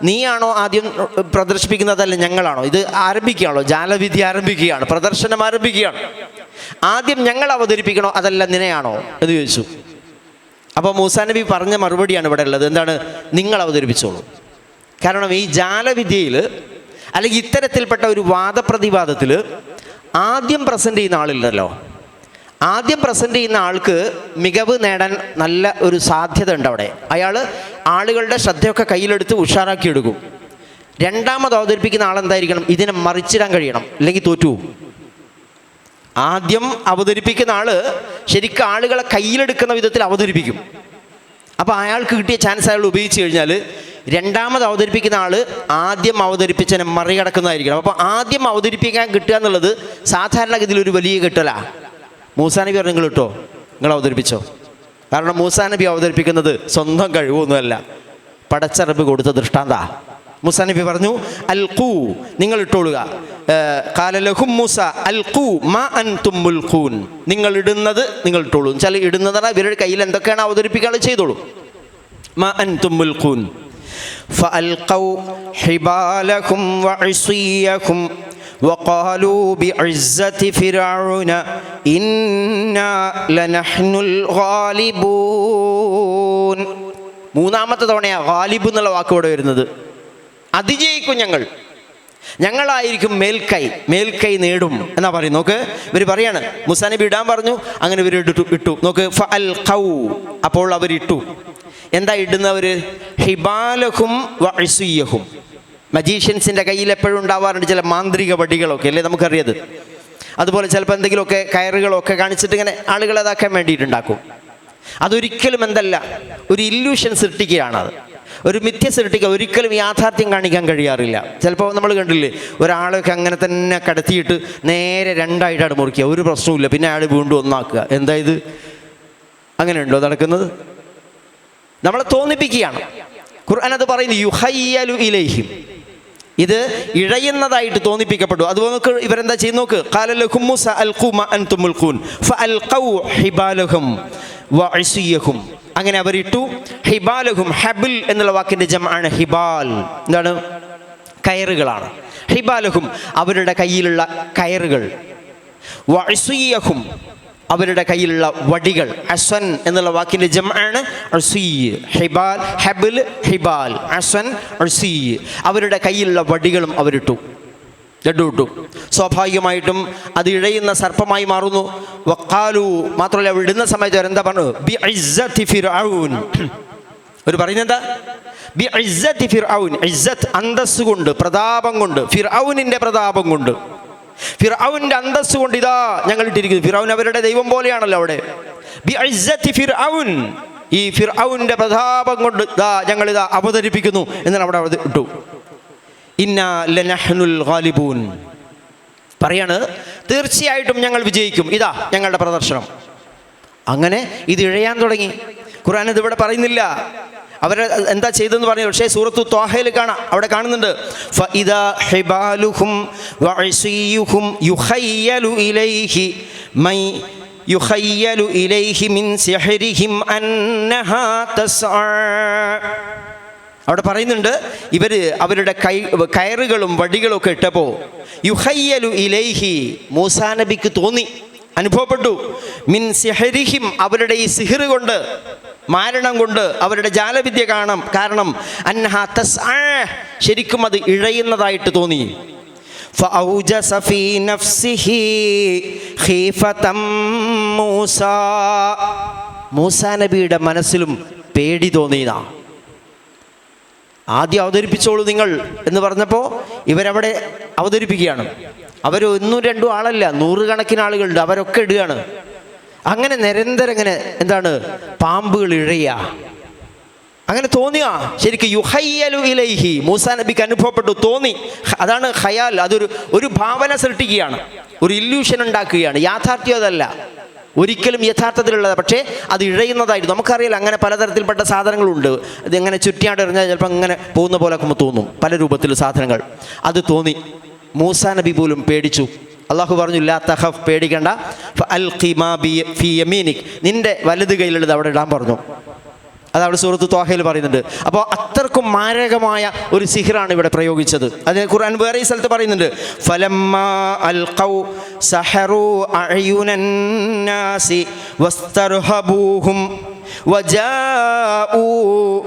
നീയാണോ ആദ്യം പ്രദർശിപ്പിക്കുന്നതല്ല ഞങ്ങളാണോ? ഇത് ആരംഭിക്കുകയാണോ? ജാലവിദ്യ ആരംഭിക്കുകയാണ്, പ്രദർശനം ആരംഭിക്കുകയാണ്. ആദ്യം ഞങ്ങൾ അവതരിപ്പിക്കണോ അതല്ല നിന്നെയാണോ എന്ന് ചോദിച്ചു. അപ്പോൾ മൂസാ നബി പറഞ്ഞ മറുപടിയാണ് ഇവിടെ ഉള്ളത്. എന്താണ്? നിങ്ങൾ അവതരിപ്പിച്ചോളൂ. കാരണം ഈ ജാലവിദ്യയിൽ അല്ലെങ്കിൽ ഇത്തരത്തിൽപ്പെട്ട ഒരു വാദപ്രതിവാദത്തിൽ ആദ്യം പ്രസൻറ്റ് ചെയ്യുന്ന ആളില്ലല്ലോ. ആദ്യം പ്രസൻറ്റ് ചെയ്യുന്ന ആൾക്ക് മികവ് നേടാൻ നല്ല ഒരു സാധ്യത ഉണ്ട് അവിടെ. അയാൾ ആളുകളുടെ ശ്രദ്ധയൊക്കെ കയ്യിലെടുത്ത് ഉഷാറാക്കി എടുക്കും. രണ്ടാമത് അവതരിപ്പിക്കുന്ന ആളെന്തായിരിക്കണം? ഇതിനെ മറിച്ചിടാൻ കഴിയണം, അല്ലെങ്കിൽ തോറ്റുപോകും. ആദ്യം അവതരിപ്പിക്കുന്ന ആൾ ശരിക്കും ആളുകളെ കയ്യിലെടുക്കുന്ന വിധത്തിൽ അവതരിപ്പിക്കും. അപ്പോൾ അയാൾക്ക് കിട്ടിയ ചാൻസ് അയാൾ ഉപയോഗിച്ച് കഴിഞ്ഞാൽ രണ്ടാമത് അവതരിപ്പിക്കുന്ന ആൾ ആദ്യം അവതരിപ്പിച്ചതിനെ മറികടക്കുന്നതായിരിക്കണം. അപ്പോൾ ആദ്യം അവതരിപ്പിക്കാൻ കിട്ടുക എന്നുള്ളത് സാധാരണഗതിയിൽ ഒരു വലിയ കിട്ടലാണ്. മൂസാ നബി പറഞ്ഞു, നിങ്ങൾ കിട്ടോ, നിങ്ങൾ അവതരിപ്പിച്ചോ. കാരണം മൂസാ നബി അവതരിപ്പിക്കുന്നത് സ്വന്തം കഴിവൊന്നുമല്ല, പടച്ചറബ് കൊടുത്ത ദൃഷ്ടാന്ത. മൂസാ നബി പറഞ്ഞു, അൽഖൂ, നിങ്ങൾ ഇട്ടോളുക. ഖാല ലഹും മൂസ അൽഖൂ മാ അൻതും മുൽഖൂൻ, നിങ്ങൾ ഇടുന്നത് നിങ്ങൾ ഇട്ടോളൂ. എന്നുവെച്ചാൽ ഇടുന്നതാണ് ഇവരുടെ കയ്യിൽ എന്തൊക്കെയാണ് അവതരിപ്പിക്കാനുള്ളത് ചെയ്തോളൂ. മാ അൻതും മുൽഖൂൻ ഫഅൽഖൗ ഹിബാലഹും വഇസിയഹും വഖാലൂ ബിഇസ്സതി ഫിർഔന ഇന്നാ ലനഹ്നുൽ ഗാലിബൂൻ. മൂന്നാമത്തെ തവണയാണ് ഗാലിബ് എന്നുള്ള വാക്കോടെ വരുന്നത്. അതിജയിക്കും ഞങ്ങളായിരിക്കും മേൽക്കൈ നേടും എന്നാ പറയും. നോക്ക്, ഇവർ പറയാണ് മൂസാ നബി ഇടാൻ പറഞ്ഞു, അങ്ങനെ ഇവർ ഇട്ടു. നോക്ക്, ഫഅൽഖൗ, അപ്പോൾ അവരിട്ടു. എന്താ ഇടുന്നവർ? ഹിബാലഹും വഇസിയഹും. മജീഷ്യൻസിൻ്റെ കയ്യിൽ എപ്പോഴും ഉണ്ടാവാറുണ്ട് ചില മാന്ത്രിക വടികളൊക്കെ, അല്ലേ നമുക്കറിയത്. അതുപോലെ ചിലപ്പോൾ എന്തെങ്കിലുമൊക്കെ കയറുകളൊക്കെ കാണിച്ചിട്ട് ഇങ്ങനെ ആളുകളെ അതാക്കാൻ വേണ്ടിയിട്ടുണ്ടാക്കും. അതൊരിക്കലും എന്തല്ല, ഒരു ഇല്യൂഷൻ സൃഷ്ടിക്കുകയാണത്, ഒരു മിഥ്യ സൃഷ്ടിക്കുക. ഒരിക്കലും യാഥാർത്ഥ്യം കാണിക്കാൻ കഴിയാറില്ല. ചിലപ്പോൾ നമ്മൾ കണ്ടില്ലേ, ഒരാളൊക്കെ അങ്ങനെ തന്നെ കടത്തിയിട്ട് നേരെ രണ്ടായിട്ടാണ് മുറിക്കുക, ഒരു പ്രശ്നവുമില്ല, പിന്നെ അയാൾ വീണ്ടും ഒന്നാക്കുക. എന്താ ഇത്? അങ്ങനെയുണ്ടോ നടക്കുന്നത്? നമ്മളെ തോന്നിപ്പിക്കുകയാണ്. ഖുർആൻ അത് പറയുന്നു, യുഹയ്യലു ഇലൈഹിം, ഇത് ഇഴയുന്നതായിട്ട് തോന്നിപ്പിക്കപ്പെട്ടു. അതുപോലെ ഇവരെന്താ ചെയ്ത് നോക്ക്, ഖാല ലഹും മൂസ അൽഖൂ മാ അൻതും മുൽഖൂൻ ഫഅൽഖൗ ഹിബാലഹും വഇസിയഹും. അങ്ങനെ അവരിട്ടു. ഹിബാലഹും, ഹബിൽ എന്നുള്ള വാക്കിൻ്റെ ജംആണ് ഹിബാൽ. എന്താണ്? കയറുകളാണ്. ഹിബാലഹും, അവരുടെ കയ്യിലുള്ള കയറുകൾ. വഇസിയഹും, അവരുടെ കയ്യിലുള്ള വടികൾ. അസ്വൻ എന്നുള്ള വാക്കിൻ്റെ ജംആണ് അസീ. ഹിബാൽ, ഹബിൽ, ഹിബാൽ, അസ്വൻ, അസീ. അവരുടെ കയ്യിലുള്ള വടികളും അവരിട്ടു, രണ്ടും ഇട്ടു. സ്വാഭാവികമായിട്ടും അത് ഇഴയുന്ന സർപ്പമായി മാറുന്നു. വഖാലു, മാത്രമല്ല ഇടുന്ന സമയത്ത് അവരെന്താ പറഞ്ഞു? ബിഇസ്സതി ഫിർഔൻ. ഒരു പറയുന്നത് എന്താ? ബിഇസ്സതി ഫിർഔൻ. ഇസ്സത്ത് അന്തസ്സ് കൊണ്ട്, പ്രതാപം കൊണ്ട്, ഫിർഔനിൻ്റെ പ്രതാപം കൊണ്ട്, ഫിർഔന്റെ അന്തസ്സ് കൊണ്ട് ഇതാ ഞങ്ങൾ ഇട്ടിരിക്കുന്നു. ഫിർഔൻ അവരുടെ ദൈവം പോലെയാണല്ലോ അവിടെ. ബിഇസ്സതി ഫിർഔൻ, ഈ ഫിർഔന്റെ പ്രതാപം കൊണ്ട് ഇതാ ഞങ്ങളിതാ അവതരിപ്പിക്കുന്നു എന്നാണ് അവിടെ ഇട്ടു. ഇന്നാ ലനഹ്നുൽ ഗാലിബൂൻ, പറയാണ് തീർച്ചയായിട്ടും ഞങ്ങൾ വിജയിക്കും, ഇതാ ഞങ്ങളുടെ പ്രദർശനം. അങ്ങനെ ഇത് ഇഴയാൻ തുടങ്ങി. ഖുർആൻ ഇതിവിടെ പറയുന്നില്ല അവരെ എന്താ ചെയ്തെന്ന് പറഞ്ഞു. പക്ഷേ സൂറത്തു ത്വാഹയിൽ കാണാം, അവിടെ കാണുന്നുണ്ട്, ഫഇദാ ഹിബാലുഹും വഇസിയുഹും യുഖയ്യലു ഇലൈഹി മൻ യുഖയ്യലു ഇലൈഹി മിൻ സിഹ്രിഹിം അന്നഹാ തസ്ആ. അവിടെ പറയുന്നുണ്ട്, ഇവർ അവരുടെ കയറുകളും വടികളും ഒക്കെ ഇട്ടപ്പോൾ യുഖയ്യലു ഇലൈഹി, മൂസാ നബിക്ക് തോന്നി, അനുഭവപ്പെട്ടു, മിൻ സിഹ്രിഹിം, അവരുടെ ഈ സിഹിർ കൊണ്ട്, മാരണം കൊണ്ട്, അവരുടെ ജാലവിദ്യ കാരണം അന്നഹാ തസ്ആ, ശരിക്കും അത് ഇഴയുന്നതായിട്ട് തോന്നി. ഫഔജസ ഫീ നഫ്സിഹി ഖീഫതം മൂസാ, മൂസാ നബിയുടെ മനസ്സിലും പേടി തോന്നിയതാ. ആദ്യം അവതരിപ്പിച്ചോളൂ നിങ്ങൾ എന്ന് പറഞ്ഞപ്പോൾ ഇവരവിടെ അവതരിപ്പിക്കുകയാണ്. അവർ ഒന്നും രണ്ടും ആളല്ല, നൂറുകണക്കിന് ആളുകളുണ്ട്, അവരൊക്കെ ഇടുകയാണ്. അങ്ങനെ നിരന്തരം ഇങ്ങനെ എന്താണ്, പാമ്പുകൾ ഇഴയ. അങ്ങനെ തോന്നിയ ശരിക്കും യുഹയ്യലു ഇലൈഹി, മൂസാ നബിക്ക് അനുഭവപ്പെട്ടു, തോന്നി. അതാണ് ഖയാൽ, ഒരു ഭാവന സൃഷ്ടിക്കുകയാണ്, ഒരു ഇല്യൂഷൻ ഉണ്ടാക്കുകയാണ്. യാഥാർത്ഥ്യം അതല്ല, ഒരിക്കലും യഥാർത്ഥത്തിലുള്ളത്, പക്ഷേ അത് ഇഴയുന്നതായിട്ട് നമുക്കറിയില്ല. അങ്ങനെ പലതരത്തിൽപ്പെട്ട സാധനങ്ങളുണ്ട്. ഇതെങ്ങനെ ചുറ്റിയാണ്ട് എറിഞ്ഞാൽ ചിലപ്പോൾ അങ്ങനെ പോകുന്ന പോലെ തോന്നും, പല രൂപത്തിൽ സാധനങ്ങൾ. അത് തോന്നി. മൂസാ നബി പോലും പേടിച്ചു. അള്ളാഹു പറഞ്ഞു ലാ തഖഫ്, പേടിക്കണ്ട, ഫഅൽഖി മാ ഫീ യമീനിക്, നിന്റെ വലത് കയ്യിലുള്ളത് അവിടെ ഇടാൻ പറഞ്ഞു. അതവിടെ സൂറത്ത് ത്വാഹയിൽ പറയുന്നുണ്ട്. അപ്പോൾ അത്രക്കും മാരകമായ ഒരു സിഹ്റാണ് ഇവിടെ പ്രയോഗിച്ചത്. അതിന് ഖുർആൻ വേറെ ഈ സ്ഥലത്ത് പറയുന്നുണ്ട്, ഫലമ്മാ അൽഖൗ സഹറു അഅയുനൻ നാസി വസ്തർഹബൂഹും വജാഊ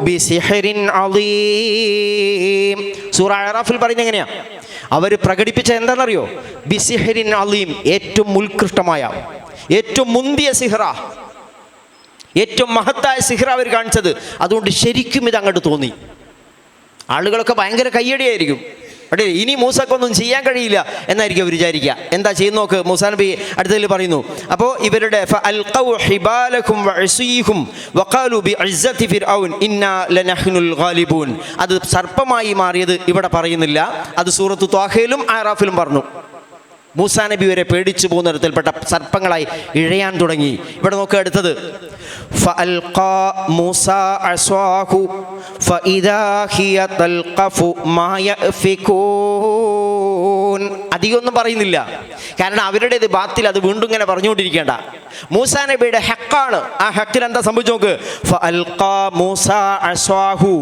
ബിസിഹ്റിൻ അളീം. സൂറ അഅറാഫിൽ പറയുന്നത് എങ്ങനെയാ? അവർ പ്രകടിപ്പിച്ച എന്താണെന്നറിയോ? ബിസിഹ്റിൻ അളീം, ഏറ്റവും ഉത്കൃഷ്ടമായ, ഏറ്റവും മുന്തിയ സിഹ്റ, ഏറ്റവും മഹത്തായ സിഹ്റ അവർ കാണിച്ചത്. അതുകൊണ്ട് ശരിക്കും ഇത് അങ്ങോട്ട് തോന്നി. ആളുകളൊക്കെ ഭയങ്കര കയ്യടിയായിരിക്കും. അവിടെ ഇനി മൂസക്കൊന്നും ചെയ്യാൻ കഴിയില്ല എന്നായിരിക്കും അവർ വിചാരിക്കുക. എന്താ ചെയ്യുന്ന നോക്ക്, മൂസാ നബി അടുത്തതിൽ പറയുന്നു. അപ്പോൾ ഇവരുടെ ഫഅൽഖൗ ഹിബാലഹും വഅസീഹും വഖാലു ബിഇസ്സതി ഫിർഔൻ ഇന്നാ ലനഹ്നുൽ ഗാലിബൂൻ. അത് സർപ്പമായി മാറിയത് ഇവിടെ പറയുന്നില്ല, അത് സൂറത്ത് ത്വാഹയിലും അറാഫിലും പറഞ്ഞു. മൂസാ നബി വരെ പേടിച്ചു പോകുന്ന തരത്തിൽപ്പെട്ട സർപ്പങ്ങളായി ഇഴയാൻ തുടങ്ങി. ഇവിടെ നോക്കുക അടുത്തത്, ഫഅൽഖാ മൂസാ അസ്വാഹു ഫഇദാ ഹിയ തൽഖഫു മാ യഅഫികൂൻ. അധികമൊന്നും പറയുന്നില്ല, കാരണം അവരുടേത് ബാത്തിൽ, അത് വീണ്ടും ഇങ്ങനെ പറഞ്ഞുകൊണ്ടിരിക്കേണ്ട. മൂസാ നബിയുടെ ഹക്കാണ്. ആ ഹക്കിൽ എന്താ സംഭവിച്ചു നോക്ക്. ഫഅൽഖാ മൂസാ അസ്വാഹു,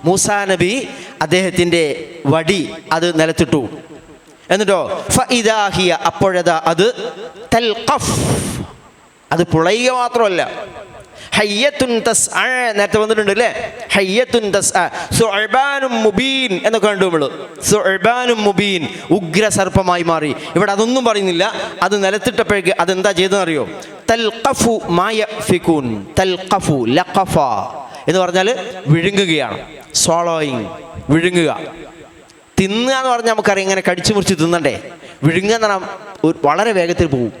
മൂസാ നബി അദ്ദേഹത്തിൻ്റെ വടി അത് നിലത്തിട്ടു. എന്നിട്ടോ ഫഇദാ ഹിയ, അപ്പോഴതാ അത് തൽഖഫ്, അത് പുളയുക മാത്രമല്ല, ഹയ്യത്തുൻ തസ്അ, നേരത്തെ വന്നിട്ടുണ്ട് അല്ലേ, ഹയ്യത്തുൻ തസ്അ, സുഅബാനും മുബീൻ എന്നൊക്കെ കണ്ടു നമ്മൾ. സുഅബാനും മുബീൻ, ഉഗ്ര സർപ്പമായി മാറി. ഇവിടെ അതൊന്നും പറയുന്നില്ല. അത് നിലത്തിട്ടപ്പോഴേക്ക് അതെന്താ ചെയ്തതെന്നറിയോ? തൽഖഫു മാ യഅഫികൂൻ. തൽഖഫു, ലഖഫ എന്ന് പറഞ്ഞാൽ വിഴുങ്ങുകയാണ്. സ്വോളോയിങ്, വിഴുങ്ങുക. തിന്നുക എന്ന് പറഞ്ഞാൽ നമുക്കറിയാം, ഇങ്ങനെ കടിച്ചു മുറിച്ച് തിന്നണ്ടേ. വിഴുങ്ങുക എന്ന് പറഞ്ഞാൽ വളരെ വേഗത്തിൽ പോകും.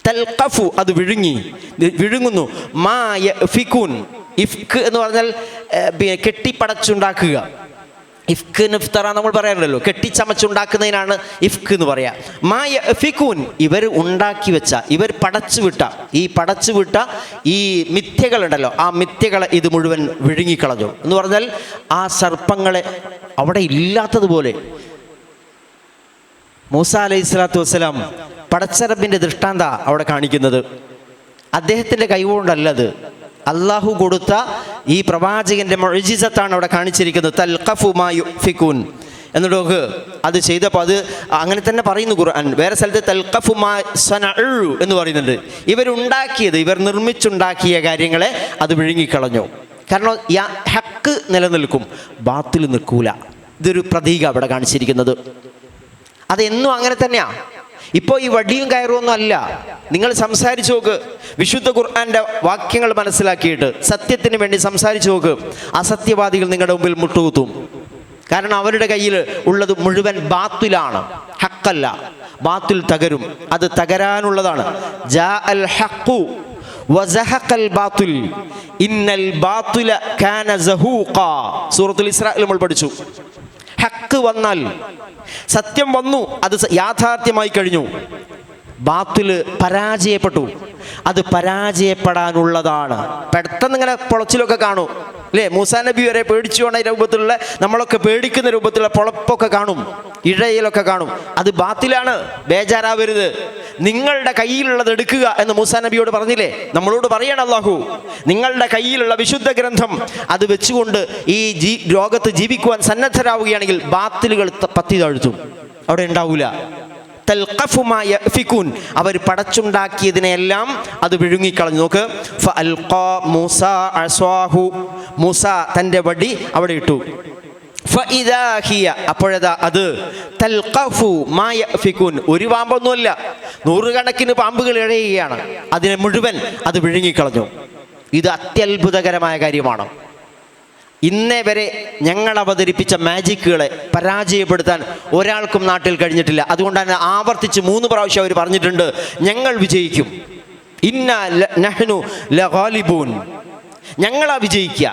തൽഖഫു, അത് വിഴുങ്ങുന്നു. മാ യഅഫികൂൻ, ഇഫ്ക് എന്ന് പറഞ്ഞാൽ കെട്ടിപ്പടച്ചുണ്ടാക്കുക. ഇഫ്ക് നിഫ്തറ നമ്മൾ പറയാറുണ്ടല്ലോ, കെട്ടിച്ചമച്ചുണ്ടാക്കുന്നതിനാണ് ഇഫ്ക് എന്ന് പറയാ. മാ യഅഫികൂൻ, ഇവർ ഉണ്ടാക്കി വെച്ച, ഇവർ പടച്ചുവിട്ട ഈ മിഥ്യകളുണ്ടല്ലോ, ആ മിഥ്യകളെ ഇത് മുഴുവൻ വിഴുങ്ങിക്കളഞ്ഞു എന്ന് പറഞ്ഞാൽ ആ സർപ്പങ്ങളെ അവിടെ ഇല്ലാത്തതുപോലെ. മൂസാ അലൈഹി സ്വലാത്തു വസ്സലാം പടച്ചറബിൻ്റെ ദൃഷ്ടാന്ത അവിടെ കാണിക്കുന്നത്. അദ്ദേഹത്തിൻ്റെ കൈകൊണ്ടല്ലത്, അള്ളാഹു കൊടുത്ത ഈ പ്രവാചകന്റെ മുഅ്ജിസത്താണ് അവിടെ കാണിച്ചിരിക്കുന്നത്. തൽഖഫു മാ യുഫികൂൻ എന്നിട്ട് അത് ചെയ്തപ്പോൾ അത് അങ്ങനെ തന്നെ പറയുന്നു ഖുർആൻ. വേറെ സ്ഥലത്ത് തൽഖഫു മാ സനഉ എന്ന് പറയുന്നുണ്ട്. ഇവരുണ്ടാക്കിയത്, ഇവർ നിർമ്മിച്ചുണ്ടാക്കിയ കാര്യങ്ങളെ അത് വിഴുങ്ങിക്കളഞ്ഞു. കാരണം ഹക്ക് നിലനിൽക്കും, ബാത്തിൽ നിൽക്കൂല. ഇതൊരു പ്രതീക അവിടെ കാണിച്ചിരിക്കുന്നത്. അതെന്നും അങ്ങനെ തന്നെയാണ്. ഇപ്പോൾ ഈ വടിയും കയറുമൊന്നും അല്ല. നിങ്ങൾ സംസാരിച്ചു നോക്ക്, വിശുദ്ധ ഖുർആന്റെ വാക്യങ്ങൾ മനസ്സിലാക്കിയിട്ട് സത്യത്തിന് വേണ്ടി സംസാരിച്ചു നോക്ക്. അസത്യവാദികൾ നിങ്ങളുടെ മുമ്പിൽ മുട്ടുകുത്തും. കാരണം അവരുടെ കയ്യിൽ ഉള്ളത് മുഴുവൻ ബാത്തിലാണ്, ഹക്കല്ല. ബാത്തിൽ തകരും, അത് തകരാനുള്ളതാണ്. ജാ അൽ ഹഖു വസഹഖൽ ബാത്തിൽ ഇന്നൽ ബാത്തില കാന സഹൂഖാ. സൂറത്തുൽ ഇസ്രായിൽ നമ്മൾ പഠിച്ചു. ഹക്ക് വന്നാൽ, സത്യം വന്നു, അത് യാഥാർത്ഥ്യമായി കഴിഞ്ഞു. ബാത്തിൽ പരാജയപ്പെട്ടു, അത് പരാജയപ്പെടാനുള്ളതാണ്. പെട്ടെന്ന് ഇങ്ങനെ പൊളച്ചിലൊക്കെ കാണും അല്ലേ? മൂസാ നബി വരെ പേടിച്ചു പോണ രൂപത്തിലുള്ള, നമ്മളൊക്കെ പേടിക്കുന്ന രൂപത്തിലുള്ള പൊളപ്പൊക്കെ കാണും, ഇഴയിലൊക്കെ കാണും. അത് ബാത്തിലാണ്, ബേജാറാവരുത്. നിങ്ങളുടെ കയ്യിലുള്ളത് എടുക്കുക എന്ന് മൂസാ നബിയോട് പറഞ്ഞില്ലേ? നമ്മളോട് പറയണം അല്ലാഹു, നിങ്ങളുടെ കയ്യിലുള്ള വിശുദ്ധ ഗ്രന്ഥം അത് വെച്ചുകൊണ്ട് ഈ ലോകത്ത് ജീവിക്കുവാൻ സന്നദ്ധരാവുകയാണെങ്കിൽ ബാത്തിലുകൾ പത്തി താഴ്ത്തും, അവിടെ ഉണ്ടാവൂല. തൽഖഫു മാ യഅഫികൂൻ, അവർ പടച്ചുണ്ടാക്കിയതിനെല്ലാം അത് വിഴുങ്ങിക്കളഞ്ഞു. നോക്ക്, ഫഅൽഖാ മൂസാ അസ്വാഹു, മൂസ തൻ്റെ വടി അവിടെ ഇട്ടു. ഫഇദാ ഹിയ, അപ്പോഴതാ അത് തൽഖഫു മാ യഅഫികൂൻ, ഒരു പാമ്പൊന്നുമല്ല, നൂറുകണക്കിന് പാമ്പുകൾ ഇഴയുകയാണ്. അതിനെ മുഴുവൻ അത് വിഴുങ്ങിക്കളഞ്ഞു. ഇത് അത്യത്ഭുതകരമായ കാര്യമാണ്. ഇന്നേ വരെ ഞങ്ങൾ അവതരിപ്പിച്ച മാജിക്കുകളെ പരാജയപ്പെടുത്താൻ ഒരാൾക്കും നാട്ടിൽ കഴിഞ്ഞിട്ടില്ല. അതുകൊണ്ടാണ് ആവർത്തിച്ച് 3 പ്രാവശ്യം അവർ പറഞ്ഞിട്ടുണ്ട്, ഞങ്ങൾ വിജയിക്കും. ഇന്നാ നഹ്നു ലഗാലിബൂൻ, ഞങ്ങളാ വിജയിക്കുക.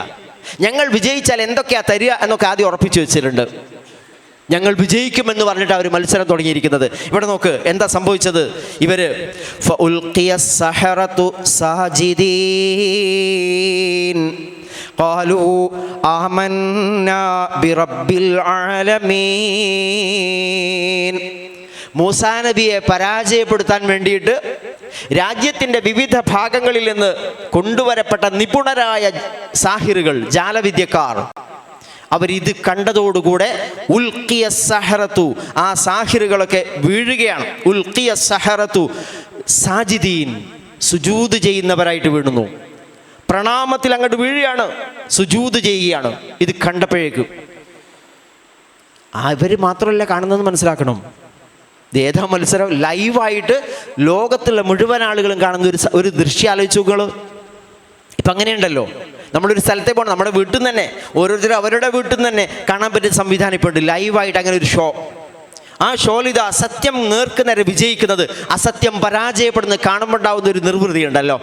ഞങ്ങൾ വിജയിച്ചാൽ എന്തൊക്കെയാ തരിക എന്നൊക്കെ ആദ്യം ഉറപ്പിച്ചു വെച്ചിട്ടുണ്ട്. ഞങ്ങൾ വിജയിക്കുമെന്ന് പറഞ്ഞിട്ട് അവർ മത്സരം തുടങ്ങിയിരിക്കുന്നത്. ഇവിടെ നോക്ക് എന്താ സംഭവിച്ചത്. ഇവര് ഫഉൽഖിയ സഹറതു സാജിദീൻ ഖാലൂ ആമന്നാ ബിറബ്ബിൽ ആലമീൻ. മൂസാ നബിയെ പരാജയപ്പെടുത്താൻ വേണ്ടിയിട്ട് രാജ്യത്തിൻ്റെ വിവിധ ഭാഗങ്ങളിൽ നിന്ന് കൊണ്ടുവരപ്പെട്ട നിപുണരായ സാഹിറുകൾ, ജാലവിദ്യക്കാർ, അവരിത് കണ്ടതോടുകൂടെ ഉൽക്കിയ സഹറത്തു, ആ സാഹിറുകളൊക്കെ വീഴുകയാണ്. ഉൽക്കിയ സഹറത്തു സാജിദീൻ, സുജൂദ് ചെയ്യുന്നവരായിട്ട് വീഴുന്നു. പ്രണാമത്തിൽ അങ്ങോട്ട് വീഴുകയാണ്, സുജൂദ് ചെയ്യുകയാണ്. ഇത് കണ്ടപ്പോഴേക്കും അവർ മാത്രമല്ല കാണുന്നതെന്ന് മനസ്സിലാക്കണം. ഏതാ മത്സരം? ലൈവായിട്ട് ലോകത്തുള്ള മുഴുവൻ ആളുകളും കാണുന്ന ഒരു ദൃശ്യം ആലോചിച്ച് നോക്കുകൾ. ഇപ്പം അങ്ങനെയുണ്ടല്ലോ, നമ്മളൊരു സ്ഥലത്തേക്ക് പോകണം, നമ്മുടെ വീട്ടിൽ നിന്ന് തന്നെ ഓരോരുത്തരും അവരുടെ വീട്ടിൽ നിന്ന് തന്നെ കാണാൻ പറ്റിയ സംവിധാനം ഇപ്പോൾ ഉണ്ട്. ലൈവായിട്ട് അങ്ങനെ ഒരു ഷോ. ആ ഷോയിൽ ഇത് അസത്യം നേർക്കുനേരെ വിജയിക്കുന്നത്, അസത്യം പരാജയപ്പെടുന്നത് കാണുമ്പോൾ ഉണ്ടാകുന്ന ഒരു നിർവൃതി ഉണ്ടല്ലോ.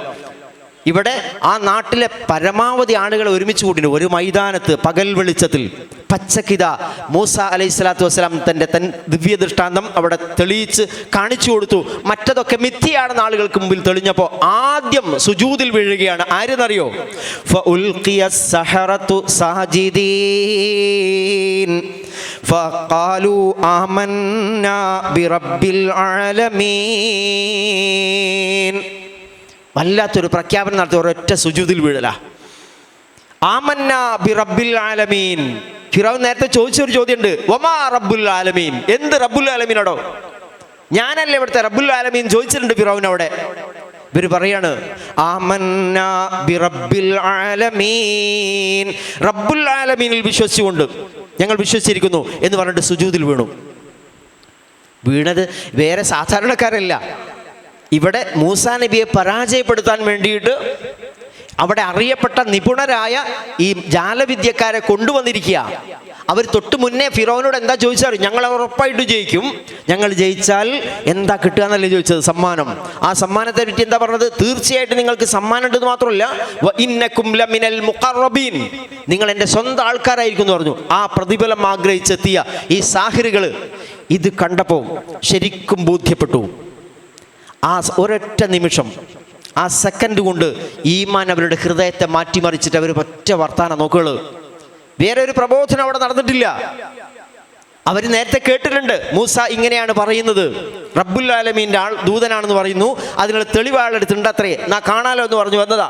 ഇവിടെ ആ നാട്ടിലെ പരമാവധി ആളുകൾ ഒരുമിച്ച് കൂട്ടിന് ഒരു മൈതാനത്ത് പകൽ വെളിച്ചത്തിൽ പച്ചക്കിത മൂസ അലൈഹിസ്സലാത്തു വസ്സലാം തൻ്റെ ദിവ്യ ദൃഷ്ടാന്തം അവിടെ തെളിയിച്ച് കാണിച്ചു കൊടുത്തു. മറ്റതൊക്കെ മിഥ്യയാണെന്ന് ആളുകൾക്ക് മുമ്പിൽ തെളിഞ്ഞപ്പോൾ ആദ്യം സുജൂദിൽ വീഴുകയാണ്. ആരെന്നറിയോ? ഫഉൽഖിയ സഹറത്തു സാജിദീൻ ഫഖാലു ആമന്നാ ബിറബ്ബിൽ ആലമീൻ. വല്ലാത്തൊരു പ്രഖ്യാപനം നടത്തി ഒരൊറ്റ സുജൂദിൽ വീഴല. ആമന്നാ ബിറബ്ബിൽ ആലമീൻ. ഫിറൗൻ നേരത്തെ ചോദിച്ചൊരു ചോദ്യമുണ്ട്, വമാ റബ്ബുൽ ആലമീൻ, എന്ത് റബ്ബുൽ ആലമീനോടോ? ഞാനല്ലേ ഇവിടുത്തെ റബ്ബുൽ ആലമീൻ ചോദിച്ചിട്ടുണ്ട് ഫിറൗൻ അവിടെ. ഇവർ പറയാണ് ആമന്നാ ബിറബ്ബിൽ ആലമീൻ, റബ്ബുൽ ആലമീനിൽ വിശ്വസിച്ചുകൊണ്ട് ഞങ്ങൾ വിശ്വസിച്ചിരിക്കുന്നു എന്ന് പറഞ്ഞിട്ട് സുജൂദിൽ വീണു. വീണത് വേറെ സാധാരണക്കാരല്ല. ഇവിടെ മൂസാ നബിയെ പരാജയപ്പെടുത്താൻ വേണ്ടിയിട്ട് അവിടെ അറിയപ്പെട്ട നിപുണരായ ഈ ജാലവിദ്യക്കാരെ കൊണ്ടുവന്നിരിക്കുക. അവർ തൊട്ട് മുന്നേ ഫിറോനോട് എന്താ ചോദിച്ചാൽ, ഞങ്ങൾ ഉറപ്പായിട്ട് ജയിക്കും, ഞങ്ങൾ ജയിച്ചാൽ എന്താ കിട്ടുക എന്നല്ലേ ചോദിച്ചത്? സമ്മാനം. ആ സമ്മാനത്തെ പറ്റി എന്താ പറഞ്ഞത്? തീർച്ചയായിട്ടും നിങ്ങൾക്ക് സമ്മാനം ഉണ്ടെന്ന് മാത്രമല്ല, വഇന്നകും ലമിനൽ മുഖറബീൻ, നിങ്ങൾ എൻ്റെ സ്വന്തം ആൾക്കാരായിരിക്കും എന്ന് പറഞ്ഞു. ആ പ്രതിഫലം ആഗ്രഹിച്ചെത്തിയ ഈ സാഹിറുകൾ ഇത് കണ്ടപ്പോൾ ശരിക്കും ബോധ്യപ്പെട്ടു. ആ ഒരൊറ്റ നിമിഷം, ആ സെക്കൻഡ് കൊണ്ട് ഈമാൻ അവരുടെ ഹൃദയത്തെ മാറ്റിമറിച്ചിട്ട് അവർ ഒറ്റ വർത്താനം നോക്കുകൾ. വേറെ ഒരു പ്രബോധനം അവിടെ നടന്നിട്ടില്ല. അവർ നേരത്തെ കേട്ടിട്ടുണ്ട് മൂസ ഇങ്ങനെയാണ് പറയുന്നത്, റബ്ബുൽ ആലമീൻ്റെ ദൂതനാണെന്ന് പറയുന്നു, അതിനുള്ള തെളിവ് ആളെടുത്തിട്ടുണ്ട് അത്രേ, നാ കാണാലോ എന്ന് പറഞ്ഞു വന്നതാ.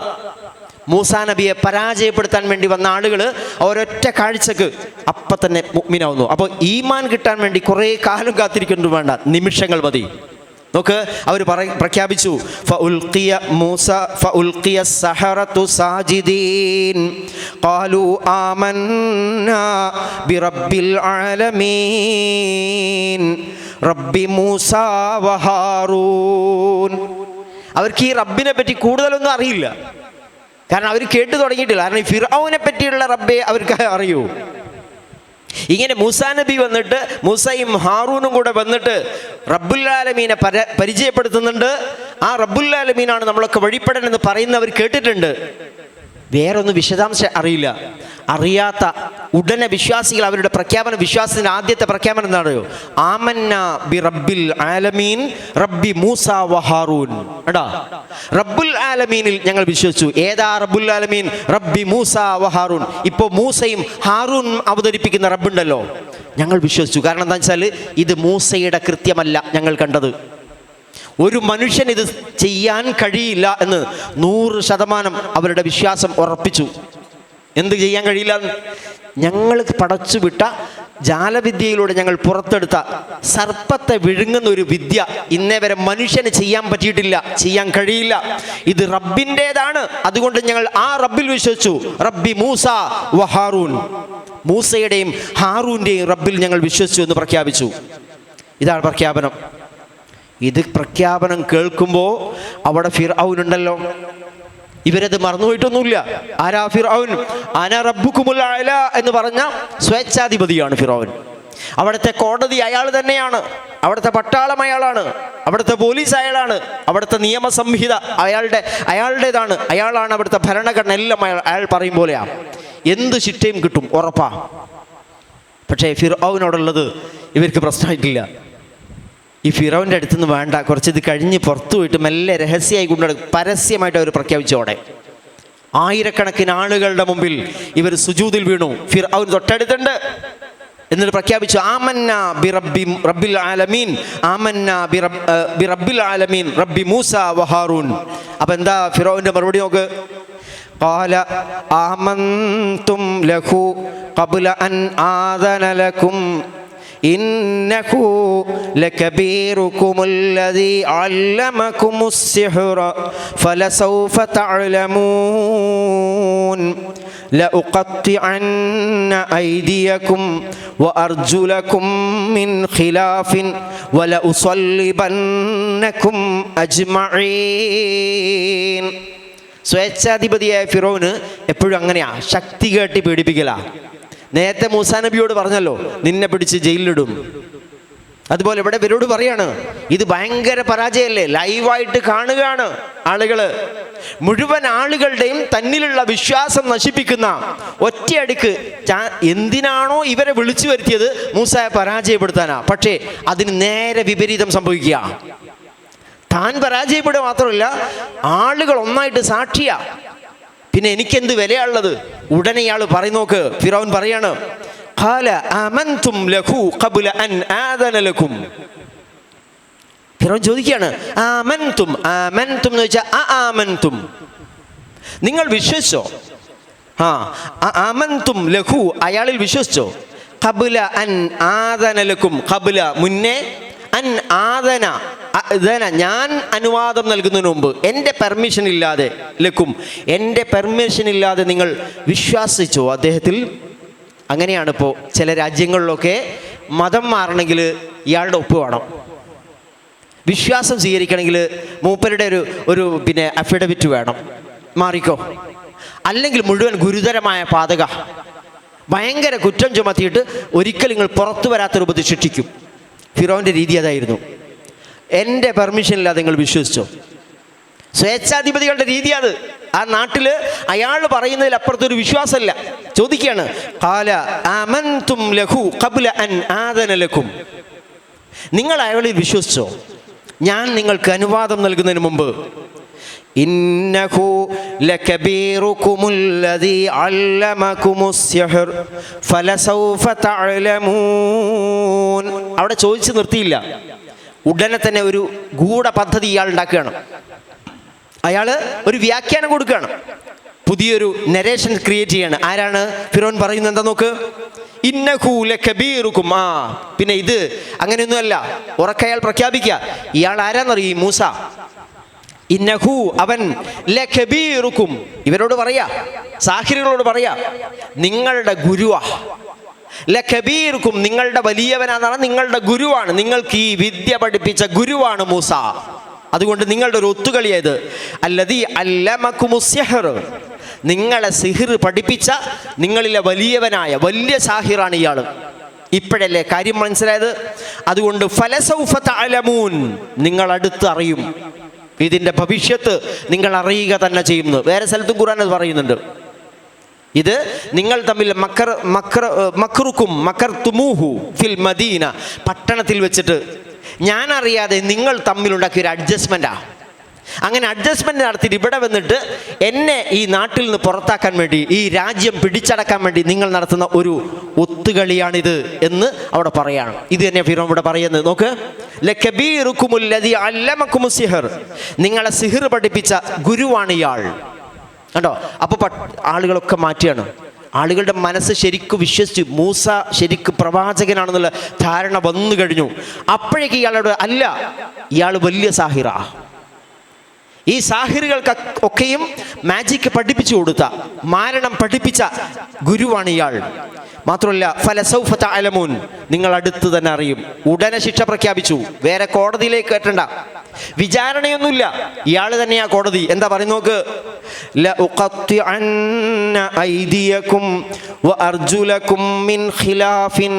മൂസാ നബിയെ പരാജയപ്പെടുത്താൻ വേണ്ടി വന്ന ആളുകൾ ഒരൊറ്റ കാഴ്ചക്ക് അപ്പം തന്നെ മുഅ്മിനാവുന്നു. അപ്പോൾ ഈമാൻ കിട്ടാൻ വേണ്ടി കുറേ കാലം കാത്തിരിക്കുന്നു വേണ്ട, നിമിഷങ്ങൾ മതി. നോക്ക്, അവർ പ്രഖ്യാപിച്ചു ഫഉൽഖിയ സഹറത്തു സാജിദീൻ ഖാലു ആമന്നാ ബിറബ്ബിൽ ആലമീൻ റബ്ബി മൂസ വഹാറൂൻ. അവർക്ക് ഈ റബ്ബിനെ പറ്റി കൂടുതലൊന്നും അറിയില്ല, കാരണം അവർ കേട്ടു തുടങ്ങിയിട്ടില്ല. കാരണം ഈ ഫിർഔനെ പറ്റിയുള്ള റബ്ബെ അവർക്ക് അറിയൂ. ഇങ്ങനെ മൂസാ നബി വന്നിട്ട് മൂസയും ഹാറൂനും കൂടെ വന്നിട്ട് റബ്ബുൽ ആലമീനെ പരിചയപ്പെടുത്തുന്നുണ്ട്. ആ റബ്ബുൽ ആലമീനാണ് നമ്മളൊക്കെ വഴിപ്പെടണമെന്ന് പറയുന്നവർ കേട്ടിട്ടുണ്ട്. വേറൊന്നും വിശദാംശം അറിയില്ല. അറിയാത്ത ഉടനെ വിശ്വാസികൾ അവരുടെ പ്രഖ്യാപനം, വിശ്വാസത്തിൻ്റെ ആദ്യത്തെ പ്രഖ്യാപനം എന്താണോ? ആമന്ന ബി റബ്ബിൽ ആലമീൻ റബ്ബി മൂസ വഹാറൂൻ. എടാ, റബ്ബുൽ ആലമീനിൽ ഞങ്ങൾ വിശ്വസിച്ചു. ഏതാ റബ്ബുൽ ആലമീൻ? റബ്ബി മൂസ വഹാറൂൻ. ഇപ്പോൾ മൂസയും ഹാറൂൻ അവതരിപ്പിക്കുന്ന റബ്ബുണ്ടല്ലോ, ഞങ്ങൾ വിശ്വസിച്ചു. കാരണം എന്താ വെച്ചാൽ ഇത് മൂസയുടെ കൃത്യമല്ല ഞങ്ങൾ കണ്ടത്. ഒരു മനുഷ്യൻ ഇത് ചെയ്യാൻ കഴിയില്ല എന്ന് 100% അവരുടെ വിശ്വാസം ഉറപ്പിച്ചു. എന്ത് ചെയ്യാൻ കഴിയില്ല? ഞങ്ങൾ പടച്ചു വിട്ട ജാലവിദ്യയിലൂടെ ഞങ്ങൾ പുറത്തെടുത്ത സർപ്പത്തെ വിഴുങ്ങുന്ന ഒരു വിദ്യ ഇന്നേ വരെ മനുഷ്യന് ചെയ്യാൻ പറ്റിയിട്ടില്ല, ചെയ്യാൻ കഴിയില്ല. ഇത് റബ്ബിൻ്റെതാണ്, അതുകൊണ്ട് ഞങ്ങൾ ആ റബ്ബിൽ വിശ്വസിച്ചു. റബ്ബി മൂസ വഹാറൂൻ, മൂസയുടെയും ഹാറൂൻ്റെയും റബ്ബിൽ ഞങ്ങൾ വിശ്വസിച്ചു എന്ന് പ്രഖ്യാപിച്ചു. ഇതാണ് പ്രഖ്യാപനം. ഇത് പ്രഖ്യാപനം കേൾക്കുമ്പോൾ അവിടെ ഫിർഔനുണ്ടല്ലോ, ഇവരത് മറന്നുപോയിട്ടൊന്നുമില്ല. ആരാ ഫിർഔൻ? അന റബ്ബുക്കുമുൽ അഅല എന്ന് പറഞ്ഞ സ്വേച്ഛാധിപതിയാണ് ഫിർഔൻ. അവിടുത്തെ കോടതി അയാൾ തന്നെയാണ്, അവിടുത്തെ പട്ടാളം അയാളാണ്, അവിടുത്തെ പോലീസ് അയാളാണ്, അവിടുത്തെ നിയമസംഹിത അയാളുടേതാണ്, അയാളാണ് അവിടുത്തെ ഭരണഘടന, എല്ലാം അയാൾ പറയും പോലെയാണ്. എന്ത് ശിക്ഷയും കിട്ടും ഉറപ്പാ. പക്ഷേ ഫിർഔനോടുള്ളത് ഇവർക്ക് പ്രശ്നമായിട്ടില്ല. ഈ ഫിറോൻ്റെ അടുത്ത് നിന്ന് വേണ്ട, കുറച്ചിത് കഴിഞ്ഞ് പുറത്തു പോയിട്ട് മെല്ലെ രഹസ്യമായി കൊണ്ടുനടക്കും. പരസ്യമായിട്ട് അവർ പ്രഖ്യാപിച്ചോടെ ആയിരക്കണക്കിന് ആളുകളുടെ മുമ്പിൽ ഇവർ സുജൂദിൽ വീണു. ഫിർഔൻ തൊട്ടടുത്തുണ്ട്. എന്നിട്ട് പ്രഖ്യാപിച്ചു ആമന്ന റബ്ബിൽ ആലമീൻ, ആമന്ന റബ്ബിൽ ആലമീൻ റബ്ബി മൂസ വഹാറൂൻ. അപ്പം എന്താ ഫിറൗന്റെ മറുപടി നോക്ക്. ഖാല ആമൻതും ലഹു ഖബ്ല അൻ ആദന ലക്കും ഇന്നഹു ലകബീറുകുമുല്ലദീ അല്ലമകുമുസ്സിഹ്റ ഫലസൗഫ തഅലമൂൻ ലഉഖത്തിഅന്ന ഐദിയകും വഅർജുലകും മിൻ ഖിലാഫിൻ വലഉസല്ലിബന്നകും അജ്മഈൻ. സ്വേച്ഛാധിപതിയായ ഫിറൗന് എപ്പോഴും അങ്ങനെയാ, ശക്തി കേട്ടി പീഡിപ്പിക്കലാ. നേരത്തെ മൂസാ നബിയോട് പറഞ്ഞല്ലോ നിന്നെ പിടിച്ച് ജയിലിലിടും. അതുപോലെ ഇവിടെ ഇവരോട് പറയാണ്, ഇത് ഭയങ്കര പരാജയമല്ലേ, ലൈവായിട്ട് കാണുകയാണ് ആളുകള്. മുഴുവൻ ആളുകളുടെയും തന്നിലുള്ള വിശ്വാസം നശിപ്പിക്കുന്ന ഒറ്റയടിക്ക് എന്തിനാണോ ഇവരെ വിളിച്ചു വരുത്തിയത് മൂസയെ പരാജയപ്പെടുത്താനാ. പക്ഷേ അതിന് നേരെ വിപരീതം സംഭവിക്കുക. താൻ പരാജയപ്പെടുക മാത്രമല്ല, ആളുകൾ ഒന്നായിട്ട് സാക്ഷിയാ. പിന്നെ എനിക്കെന്ത് വിലയുള്ളത്? ഉടനെ ഇയാൾ പറയും നോക്ക്, ഫിറൗൻ പറയാണ് ഖാല ആമൻതും ലഹു ഖബ്ല അൻ ആദന ലക്കും. ഫിറൗൻ ചോദിക്കുകയാണ് ആമൻതും, ആമൻതും എന്ന് വെച്ചാൽ ആമൻതും, നിങ്ങൾ വിശ്വസിച്ചോ? ആമൻതും ലഹു, അയാളിൽ വിശ്വസിച്ചോ? ഖബ്ല അൻ ആദന ലക്കും, ഖബ്ല മുന്നേ, അൻ ആദന ഞാൻ അനുവാദം നൽകുന്നതിന് മുമ്പ്, എൻ്റെ പെർമിഷൻ ഇല്ലാതെ, ലക്കും എൻ്റെ പെർമിഷൻ ഇല്ലാതെ നിങ്ങൾ വിശ്വസിച്ചോ അദ്ദേഹത്തിൽ? അങ്ങനെയാണ് ഇപ്പോൾ ചില രാജ്യങ്ങളിലൊക്കെ മതം മാറണമെങ്കിൽ ഇയാളുടെ ഒപ്പ് വേണം. വിശ്വാസം സ്വീകരിക്കണമെങ്കിൽ മൂപ്പരുടെ ഒരു പിന്നെ അഫിഡവിറ്റ് വേണം, മാറിക്കോ. അല്ലെങ്കിൽ മുഴുവൻ ഗുരുതരമായ പാതക, ഭയങ്കര കുറ്റം ചുമത്തിയിട്ട് ഒരിക്കലും നിങ്ങൾ പുറത്തു വരാത്ത രൂപത്തിൽ ശിക്ഷിക്കും. ഫിറോൻ്റെ രീതി അതായിരുന്നു. എൻ്റെ പെർമിഷൻ ഇല്ലാതെ നിങ്ങൾ വിശ്വസിച്ചോ? സ്വേച്ഛാധിപതികളുടെ രീതി അത്. ആ നാട്ടിൽ അയാൾ പറയുന്നതിൽ അപ്പുറത്തൊരു വിശ്വാസമല്ല. ചോദിക്കുകയാണ് ഖാല ആമൻതും ലഹു ഖബ്ല അൻ ആദന ലക്കും, നിങ്ങൾ അയാളിൽ വിശ്വസിച്ചോ ഞാൻ നിങ്ങൾക്ക് അനുവാദം നൽകുന്നതിന് മുമ്പ്? ഇന്നഹു ലകബീറുകുമുല്ലദീ അല്ലമകുമുസ്സിഹ്ർ ഫലസൗഫ തഅലമൂൻ. അവിടെ ചോദിച്ചു നിർത്തിയില്ല, ഉടനെ തന്നെ ഒരു ഗൂഢപദ്ധതി ഇയാൾ ഉണ്ടാക്കുകയാണ്. അയാൾ ഒരു വ്യാഖ്യാനം കൊടുക്കുകയാണ്, പുതിയൊരു നരേഷൻ ക്രിയേറ്റ് ചെയ്യാണ്. ആരാണ്? ഫിറോൻ പറയുന്നത് എന്താ നോക്ക്. ഇന്നഹു ലകബീറുകും. പിന്നെ ഇത് അങ്ങനെയൊന്നുമല്ല, ഉറക്കയാൾ പ്രഖ്യാപിക്കുക. ഇയാൾ ആരാന്നറിയും? മൂസ. ഇന്നഹു അവൻ ലകബീറുകും, ഇവരോട് പറയാ, സാഹിറുകളോട് പറയാ, നിങ്ങളുടെ ഗുരുവാ. ലകബീറുകും, നിങ്ങളുടെ വലിയവനാണ്, നിങ്ങളുടെ ഗുരുവാണ്, നിങ്ങൾക്ക് ഈ വിദ്യ പഠിപ്പിച്ച ഗുരുവാണ് മൂസ. അതുകൊണ്ട് നിങ്ങളുടെ ഒരു ഒത്തുകളിയത് അല്ലദീ അല്ലമകുമുസ്സിഹ്ർ, നിങ്ങളെ സിഹിർ പഠിപ്പിച്ച നിങ്ങളിലെ വലിയവനായ വലിയ സാഹിറാണ് ഇയാൾ. ഇപ്പോഴല്ലേ കാര്യം മനസ്സിലായത്? അതുകൊണ്ട് ഫലസൗഫ തഅലമൂൻ, നിങ്ങൾ അടുത്ത് അറിയും, ഇതിൻ്റെ ഭവിഷ്യത്ത് നിങ്ങൾ അറിയുക തന്നെ ചെയ്യുന്നു. വേറെ സ്ഥലത്തും ഖുർആൻ അത് പറയുന്നുണ്ട്. ഇത് നിങ്ങൾ തമ്മിൽ മക്കർതുമൂഹു ഫിൽ മദീന, പട്ടണത്തിൽ വെച്ചിട്ട് ഞാൻ അറിയാതെ നിങ്ങൾ തമ്മിലുണ്ടാക്കിയൊരു അഡ്ജസ്റ്റ്മെൻറ്റാ. അങ്ങനെ അഡ്ജസ്റ്റ്മെൻറ്റ് നടത്തിയിട്ട് ഇവിടെ വന്നിട്ട് എന്നെ ഈ നാട്ടിൽ നിന്ന് പുറത്താക്കാൻ വേണ്ടി, ഈ രാജ്യം പിടിച്ചടക്കാൻ വേണ്ടി നിങ്ങൾ നടത്തുന്ന ഒരു ഒത്തുകളിയാണിത് എന്ന് അവിടെ പറയാണ്. ഇത് തന്നെ ഫിറോൻ ഇവിടെ പറയുന്നത് നോക്ക്. ലകബീറുകുമുല്ലദീ അല്ലമകുമുസ്സിഹ്ർ, നിങ്ങളെ സിഹിർ പഠിപ്പിച്ച ഗുരുവാണ് ഇയാൾ. കണ്ടോ? അപ്പോൾ ആളുകളൊക്കെ മാറ്റിയാണ്. ആളുകളുടെ മനസ്സ് ശരിക്കും വിശ്വസിച്ച് മൂസ ശരിക്കും പ്രവാചകനാണെന്നുള്ള ധാരണ വന്നു കഴിഞ്ഞു. അപ്പോഴേക്ക് ഇയാളോട് അല്ല, ഇയാൾ വലിയ സാഹിറാ. ഈ സാഹിറുകൾക്ക് ഒക്കെയും മാജിക്ക് പഠിപ്പിച്ചു കൊടുത്ത, മാരണം പഠിപ്പിച്ച ഗുരുവാണ് ഇയാൾ. മാത്രമല്ല ഫലസൗഫ തഅലമൂൻ, നിങ്ങൾ അടുത്ത് തന്നെ അറിയും. ഉടനെ ശിക്ഷ പ്രഖ്യാപിച്ചു. വേറെ കോടതിയിലേക്ക് കയറ്റണ്ട, വിചാരണയൊന്നുമില്ല, ഇയാൾ തന്നെയാ കോടതി. എന്താ പറയുന്ന നോക്ക്. ലഉഖത്തിഅന്ന ഐദിയകും വഅർജുലകും മിൻ ഖിലാഫിൻ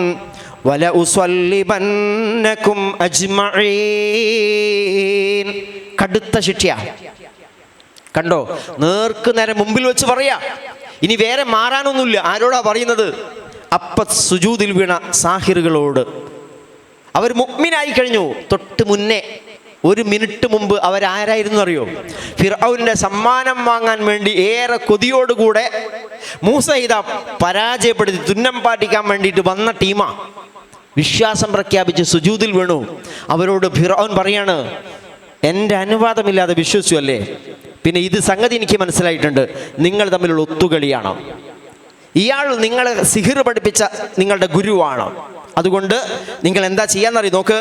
വലഉസല്ലിബന്നകും അജ്മഈൻ. കടുത്ത ശിക്ഷയാ. കണ്ടോ? നേർക്ക് നേരെ മുമ്പിൽ വെച്ച് പറയാ. ഇനി വേറെ മാറാനൊന്നുമില്ല. ആരോടാ പറയുന്നത്? അപ്പ സുജൂദിൽ വീണ സാഹിറുകളോട്. അവർ മുഅ്മിനായി കഴിഞ്ഞു. തൊട്ട് മുന്നേ ഒരു മിനിറ്റ് മുമ്പ് അവരാരായിരുന്നു അറിയോ? ഫിർഔനിന്റെ സമ്മാനം വാങ്ങാൻ വേണ്ടി ഏറെ കൊതിയോടുകൂടെ മൂസ ഇതാ പരാജയപ്പെടുത്തി തുന്നം പാറ്റിക്കാൻ വേണ്ടിയിട്ട് വന്ന ടീമാ. വിശ്വാസം പ്രഖ്യാപിച്ച് സുജൂദിൽ വീണു. അവരോട് ഫിർഔൻ പറയാണ്, എൻ്റെ അനുവാദമില്ലാതെ വിശ്വസിച്ചു അല്ലേ? പിന്നെ ഇത് സംഗതി എനിക്ക് മനസ്സിലായിട്ടുണ്ട്, നിങ്ങൾ തമ്മിലുള്ള ഒത്തുകളിയാണ്. ഇയാൾ നിങ്ങളെ സിഹിർ പഠിപ്പിച്ച നിങ്ങളുടെ ഗുരുവാണ്. അതുകൊണ്ട് നിങ്ങൾ എന്താ ചെയ്യാന്നറിയ നോക്ക്.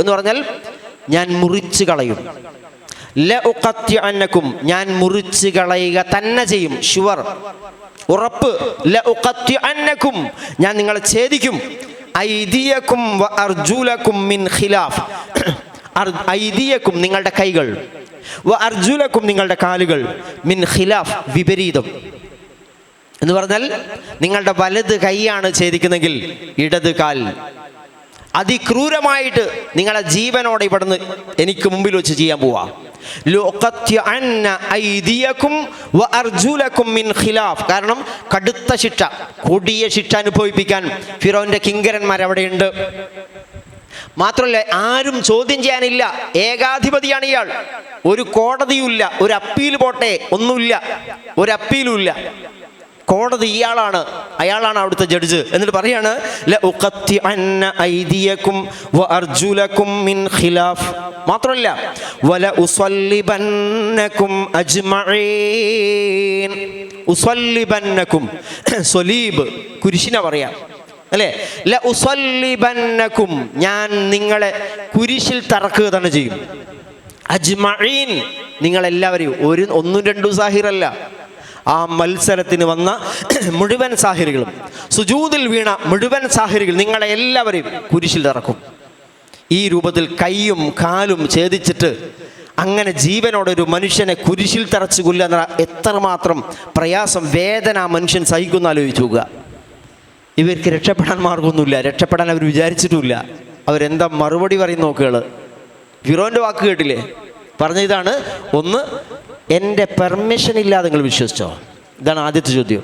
എന്ന് പറഞ്ഞാൽ ഞാൻ മുറിച്ചു കളയും. ഞാൻ മുറിച്ചു കളയുക തന്നെ ചെയ്യും. ഷുവർ, ഉറപ്പ്. ഞാൻ നിങ്ങളെ ഛേദിക്കും. ഐദിയക്കും വ അർജുലക്കും മിൻ ഖിലാഫ്. ഐദിയക്കും നിങ്ങളുടെ കൈകൾ, വ അർജുലക്കും നിങ്ങളുടെ കാലുകൾ, മിൻ ഖിലാഫ് വിപരീതം എന്ന് പറഞ്ഞാൽ നിങ്ങളുടെ വലത് കൈയാണ് ഛേദിക്കുന്നെങ്കിൽ ഇടത് കാൽ. അതിക്രൂരമായിട്ട് നിങ്ങളെ ജീവനോടെ ഇവിടുന്ന് എനിക്ക് മുമ്പിൽ വെച്ച് ചെയ്യാൻ പോവാ. കാരണം കടുത്ത ശിക്ഷ, കൊടിയ ശിക്ഷ അനുഭവിപ്പിക്കാൻ ഫിറോന്റെ കിങ്കരന്മാർ അവിടെയുണ്ട്. മാത്രമല്ല ആരും ചോദ്യം ചെയ്യാനില്ല. ഏകാധിപതിയാണ് ഇയാൾ. ഒരു കോടതിയുമില്ല, ഒരു അപ്പീൽ പോട്ടെ, ഒന്നുമില്ല, ഒരു അപ്പീലും ഇല്ല. കോടതി ഇയാളാണ്, അയാളാണ് അവിടുത്തെ ജഡ്ജ്. എന്നിട്ട് പറയാണ് മാത്രമല്ല കുരിശിനെ പറയാം അല്ലേ? ഞാൻ നിങ്ങളെ കുരിശിൽ തറക്കുക തന്നെ ചെയ്യും. അജ്മഈൻ, നിങ്ങളെല്ലാവരെയും. ഒന്നും രണ്ടും സാഹിറല്ല. ആ മത്സരത്തിന് വന്ന മുഴുവൻ സാഹിറുകളും, സുജൂദിൽ വീണ മുഴുവൻ സാഹിറുകൾ, നിങ്ങളെ എല്ലാവരെയും കുരിശിൽ തറക്കും. ഈ രൂപത്തിൽ കൈയും കാലും ഛേദിച്ചിട്ട് അങ്ങനെ ജീവനോടെ ഒരു മനുഷ്യനെ കുരിശിൽ തറച്ചു കൊല്ലുക എത്രമാത്രം പ്രയാസം, വേദന മനുഷ്യൻ സഹിക്കുന്ന ആലോചിച്ചു നോക്കുക. ഇവർക്ക് രക്ഷപ്പെടാൻ മാർഗമൊന്നുമില്ല, രക്ഷപ്പെടാൻ അവർ വിചാരിച്ചിട്ടുമില്ല. അവരെന്താ മറുപടി പറയും നോക്കുകൾ. ഫിറോന്റെ വാക്ക് കേട്ടില്ലേ? പറഞ്ഞ ഇതാണ്, ഒന്ന്, എൻ്റെ പെർമിഷൻ ഇല്ലാതെ നിങ്ങൾ വിശ്വസിച്ചോ? ഇതാണ് ആദ്യത്തെ ചോദ്യം.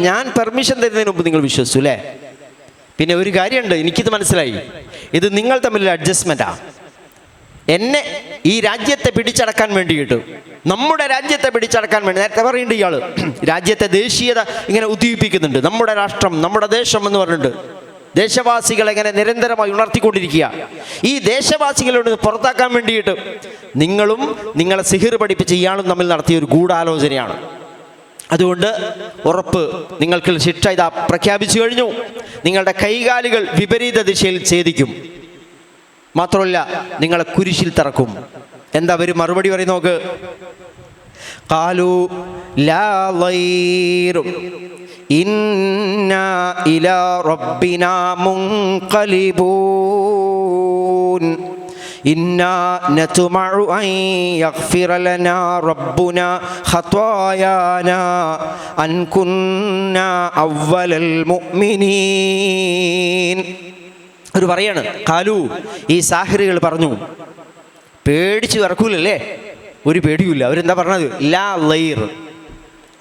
ഞാൻ പെർമിഷൻ തരുന്നതിന് മുമ്പ് നിങ്ങൾ വിശ്വസിച്ചു അല്ലേ? പിന്നെ ഒരു കാര്യമുണ്ട്, എനിക്കിത് മനസ്സിലായി, ഇത് നിങ്ങൾ തമ്മിലുള്ള അഡ്ജസ്റ്റ്മെൻറ്റാ. എന്നെ ഈ രാജ്യത്തെ പിടിച്ചടക്കാൻ വേണ്ടിയിട്ട്, നമ്മുടെ രാജ്യത്തെ പിടിച്ചടക്കാൻ വേണ്ടി, നേരത്തെ പറയുന്നുണ്ട് ഇയാൾ രാജ്യത്തെ ദേശീയത ഇങ്ങനെ ഉദ്ദീപിക്കുന്നുണ്ട്. നമ്മുടെ രാഷ്ട്രം, നമ്മുടെ ദേശം എന്ന് പറഞ്ഞിട്ട് ദേശവാസികളെ ഇങ്ങനെ നിരന്തരമായി ഉണർത്തിക്കൊണ്ടിരിക്കുക. ഈ ദേശവാസികളോട് പുറത്താക്കാൻ വേണ്ടിയിട്ട് നിങ്ങളും നിങ്ങളെ സിഹിർ പഠിപ്പിച്ച് ഇയാളും തമ്മിൽ നടത്തിയ ഒരു ഗൂഢാലോചനയാണ്. അതുകൊണ്ട് ഉറപ്പ്, നിങ്ങൾക്ക് ശിക്ഷ ഇതാ പ്രഖ്യാപിച്ചു കഴിഞ്ഞു. നിങ്ങളുടെ കൈകാലുകൾ വിപരീത ദിശയിൽ ഛേദിക്കും. മാത്രമല്ല നിങ്ങളെ കുരിശിൽ തറക്കും. എന്താ അവർ മറുപടി പറയും നോക്ക്. ഖാലു ലാ ളൈർ ഇന്നാ ഇലാ റബ്ബിനാ മുൻഖലിബൂൻ ഇന്നാ നത്മഉ അൻ യഗ്ഫിറ ലനാ റബ്ബുനാ ഖത്വായാനാ അൻ കുന്നാ അവ്വലൽ മുഅ്മിനീൻ. അവർ പറയാണ്, ഖാലു, ഈ സാഹിറുകൾ പറഞ്ഞു, പേടിച്ച് വിറക്കൂലല്ലേ? ഒരു പേടിയുമില്ല. അവരെന്താ പറഞ്ഞത്? ലാ ലൈർ,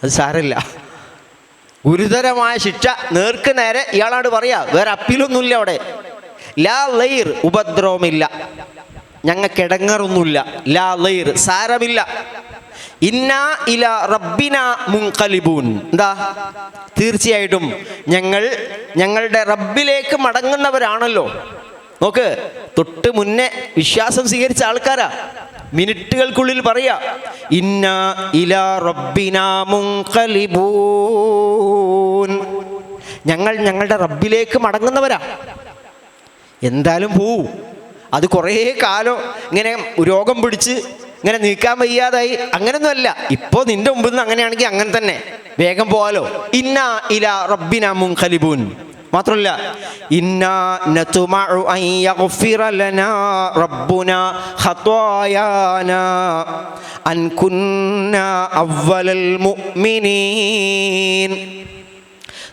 അത് സാരമില്ല, ഗുരുതരമായ ശിക്ഷ നേർക്ക് നേരെ ഇയാളോട് പറയാ, വേറെ അപ്പീലൊന്നുമില്ല അവിടെ. ലാ ലൈർ, ഉപദ്രവമില്ല, ഞങ്ങൾക്ക് ഇടങ്ങറൊന്നുമില്ല. ലാ ലൈർ, സാരമില്ല. ഇന്നാ ഇലാ റബ്ബിനാ മുൻഖലിബൂൻ, എന്താ? തീർച്ചയായിട്ടും ഞങ്ങളുടെ റബ്ബിലേക്ക് മടങ്ങുന്നവരാണല്ലോ. നോക്ക്, തൊട്ട് മുന്നേ വിശ്വാസം സ്വീകരിച്ച ആൾക്കാരാ. മിനിറ്റുകൾക്കുള്ളിൽ പറയാ, ഇന്നാ ഇലാ റബ്ബിനാ മുൻഖലിബൂൻ, ഞങ്ങളുടെ റബ്ബിലേക്ക് മടങ്ങുന്നവരാ. എന്തായാലും പോവും. അത് കുറേ കാലം ഇങ്ങനെ രോഗം പിടിച്ച് ഇങ്ങനെ നീക്കാൻ വയ്യാതായി അങ്ങനെയൊന്നുമല്ല. ഇപ്പോൾ നിന്റെ മുമ്പിൽ നിന്ന് അങ്ങനെയാണെങ്കിൽ അങ്ങനെ തന്നെ വേഗം പോവാലോ. ഇന്നാ ഇലാ റബ്ബിനാ മുൻഖലിബൂൻ. മാത്രമല്ല, ഇന്നാ നത്മഉ അൻ യഗ്ഫിറ ലനാ റബ്ബുനാ ഖത്വായാനാ അൻ കുന്നാ അവ്വലൽ മുഅ്മിനീൻ.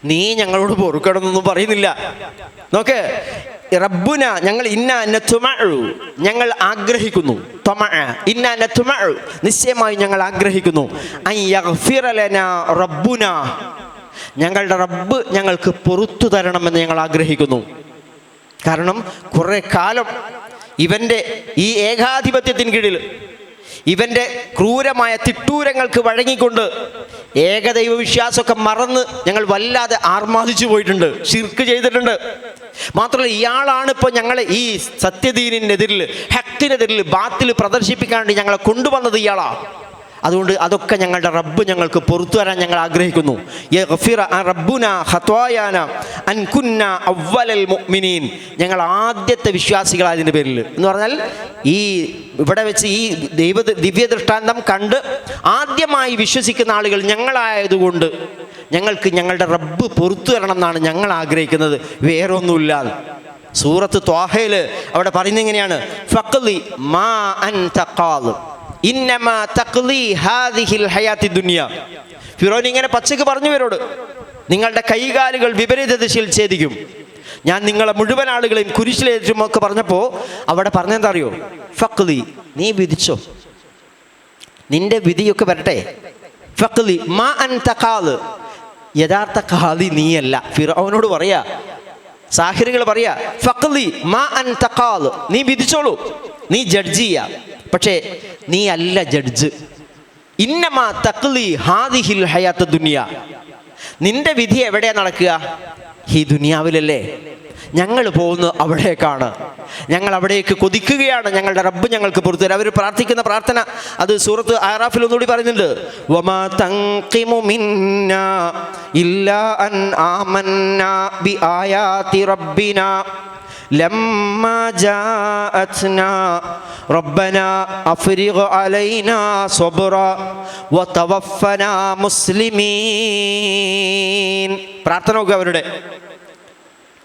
നീ ഞങ്ങളോട് പൊറുക്കണമെന്നൊന്നും പറയുന്നില്ല. നോക്ക്, റബ്ബുന, ഞങ്ങൾ ഇന്നാ നത്മഉ, ഞങ്ങൾ ആഗ്രഹിക്കുന്നു. ഇന്നാ നത്മഉ, നിശ്ചയമായി ഞങ്ങൾ ആഗ്രഹിക്കുന്നു. അൻ യഗ്ഫിറ ലനാ റബ്ബുന, ഞങ്ങളുടെ റബ്ബ് ഞങ്ങൾക്ക് പുറത്തു തരണമെന്ന് ഞങ്ങൾ ആഗ്രഹിക്കുന്നു. കാരണം കുറേ കാലം ഇവൻ്റെ ഈ ഏകാധിപത്യത്തിന് കീഴിൽ ഇവൻ്റെ ക്രൂരമായ തിട്ടൂരങ്ങൾക്ക് വഴങ്ങിക്കൊണ്ട് ഏകദൈവ വിശ്വാസമൊക്കെ മറന്ന് ഞങ്ങൾ വല്ലാതെ ആർമാദിച്ചു പോയിട്ടുണ്ട്, ശിർക്ക് ചെയ്തിട്ടുണ്ട്. മാത്രമല്ല ഇയാളാണ് ഇപ്പോൾ ഞങ്ങളെ ഈ സത്യദീനിനെതിരിൽ, ഹക്കിനെതിരിൽ, ബാത്തിൽ പ്രദർശിപ്പിക്കാൻ വേണ്ടി ഞങ്ങളെ കൊണ്ടുവന്നത് ഇയാളാണ്. അതുകൊണ്ട് അതൊക്കെ ഞങ്ങളുടെ റബ്ബ് ഞങ്ങൾക്ക് പുറത്തു വരാൻ ഞങ്ങൾ ആഗ്രഹിക്കുന്നു. ഞങ്ങൾ ആദ്യത്തെ വിശ്വാസികളായതിൻ്റെ പേരിൽ എന്ന് പറഞ്ഞാൽ ഈ ഇവിടെ വെച്ച് ഈ ദിവ്യ ദൃഷ്ടാന്തം കണ്ട് ആദ്യമായി വിശ്വസിക്കുന്ന ആളുകൾ ഞങ്ങളായതുകൊണ്ട് ഞങ്ങൾക്ക് ഞങ്ങളുടെ റബ്ബ് പുറത്തു തരണം എന്നാണ് ഞങ്ങൾ ആഗ്രഹിക്കുന്നത്, വേറൊന്നുമില്ല. സൂറത്ത് ത്വാഹയിൽ അവിടെ പറയുന്നത് ഇങ്ങനെയാണ്, ഫഖ്ലി മാ അൻത ഖാദ് ഇന്നമാ തഖ്ലി ഹാദിഹിൽ ഹയാത്തി ദുനിയ. ഫിറോൻ ഇങ്ങനെ പച്ചക്ക് പറഞ്ഞു ഇവരോട്, നിങ്ങളുടെ കൈകാലുകൾ വിപരീത ദിശയിൽ ഛേദിക്കും, ഞാൻ നിങ്ങളെ മുഴുവൻ ആളുകളെയും കുരിശിലേറ്റുമൊക്കെ പറഞ്ഞപ്പോൾ അവിടെ പറഞ്ഞെന്താ അറിയോ? ഫഖ്ലി, നീ വിധിച്ചോ, നിന്റെ വിധിയൊക്കെ വരട്ടെ. ഫഖ്ലി മാ അൻത ഖാദ്, യഥാർത്ഥ ഖാദി നീയല്ല. ഫിറോനോട് പറയാ, സാഹിറുകൾ പറയാ, ഫഖ്ലി മാ അൻത ഖാദ്, നീ വിധിച്ചോളൂ, നീ ജഡ്ജ് ചെയ്യാ, പക്ഷേ നീ അല്ല ജഡ്ജ്. ഇന്നമാ തഖ്ലി ഹാദിഹിൽ ഹയാത്ത് ദുനിയ, നിന്റെ വിധി എവിടെയാ നടക്കുക? ഈ ദുനിയാവിലല്ലേ. ഞങ്ങൾ പോകുന്നത് അവിടേക്കാണ്, ഞങ്ങൾ അവിടേക്ക് കൊതിക്കുകയാണ്. ഞങ്ങളുടെ റബ്ബ് ഞങ്ങൾക്ക് പുറത്തു തരാം. അവർ പ്രാർത്ഥിക്കുന്ന പ്രാർത്ഥന അത് സൂറത്ത് ആറാഫിൽ ഒന്നുകൂടി പറയുന്നുണ്ട്, വമാ തൻഖിമു മിന്നാ ഇല്ലാ അൻ ആമന്നാ ബി ആയാതി റബ്ബിനാ ലമ്മാ ജാഅത്നാ റബ്ബനാ അഫ്രിഗ് അലൈനാ സ്വബ്റ വതവഫനാ മുസ്ലിമീൻ. പ്രാർത്ഥന നോക്കുക, അവരുടെ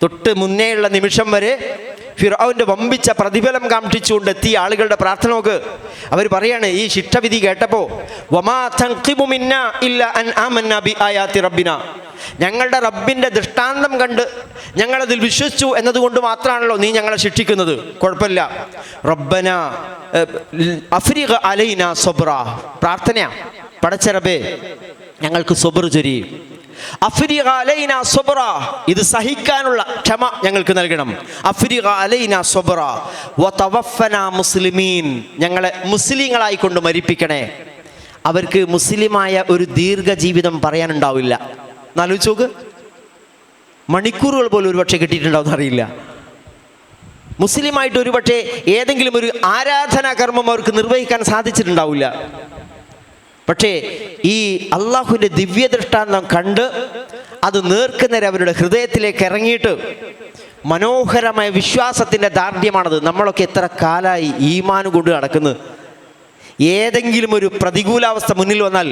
തൊട്ട് മുന്നേയുള്ള നിമിഷം വരെ ഫിർഔന്റെ വമ്പിച്ച പ്രതിഫലം കാക്ഷിച്ചുകൊണ്ട് എത്തിയ ആളുകളുടെ പ്രാർത്ഥന നോക്ക്. അവർ പറയാണ്, ഈ ശിക്ഷാവിധി കേട്ടപ്പോൾ വമാ തൻഖിമു മിന്നാ ഇല്ലാ അൻ ആമന്നാ ബി ആയാതി റബ്ബിനാ, ഞങ്ങളുടെ റബ്ബിൻ്റെ ദൃഷ്ടാന്തം കണ്ട് ഞങ്ങളതിൽ വിശ്വസിച്ചു എന്നതുകൊണ്ട് മാത്രമാണല്ലോ നീ ഞങ്ങളെ ശിക്ഷിക്കുന്നത്. കുഴപ്പമില്ല, റബ്ബന അഫ്രിഗ് അലൈനാ സ്വബ്റ, പ്രാർത്ഥനയാ, പടച്ച റബ്ബേ ഞങ്ങൾക്ക് സ്വബ്ർ ചൊരിയും. അഫ്രിഗ് അലൈനാ സ്വബ്റ, ഇത് സഹിക്കാനുള്ള ക്ഷമ ഞങ്ങൾക്ക് നൽകണം. അഫ്രിഗ് അലൈനാ സ്വബ്റ വതവഫനാ മുസ്ലിമീൻ, ഞങ്ങളെ മുസ്ലിങ്ങളായിക്കൊണ്ട് മരിപ്പിക്കണേ. അവർക്ക് മുസ്ലിമായ ഒരു ദീർഘജീവിതം പറയാനുണ്ടാവില്ല. എന്നാലോചിച്ച് നോക്ക്, മണിക്കൂറുകൾ പോലും ഒരുപക്ഷെ കിട്ടിയിട്ടുണ്ടാവും അറിയില്ല. മുസ്ലിമായിട്ട് ഒരുപക്ഷെ ഏതെങ്കിലും ഒരു ആരാധനാ കർമ്മം അവർക്ക് നിർവഹിക്കാൻ സാധിച്ചിട്ടുണ്ടാവില്ല. പക്ഷേ ഈ അള്ളാഹുവിൻ്റെ ദിവ്യ ദൃഷ്ടാന്തം കണ്ട് അത് നേർക്കുനേരെ അവരുടെ ഹൃദയത്തിലേക്ക് ഇറങ്ങിയിട്ട് മനോഹരമായ വിശ്വാസത്തിൻ്റെ ദാർഢ്യമാണത്. നമ്മളൊക്കെ എത്ര കാലമായി ഈമാൻ കൊണ്ട് നടക്കുന്നത്. ഏതെങ്കിലും ഒരു പ്രതികൂലാവസ്ഥ മുന്നിൽ വന്നാൽ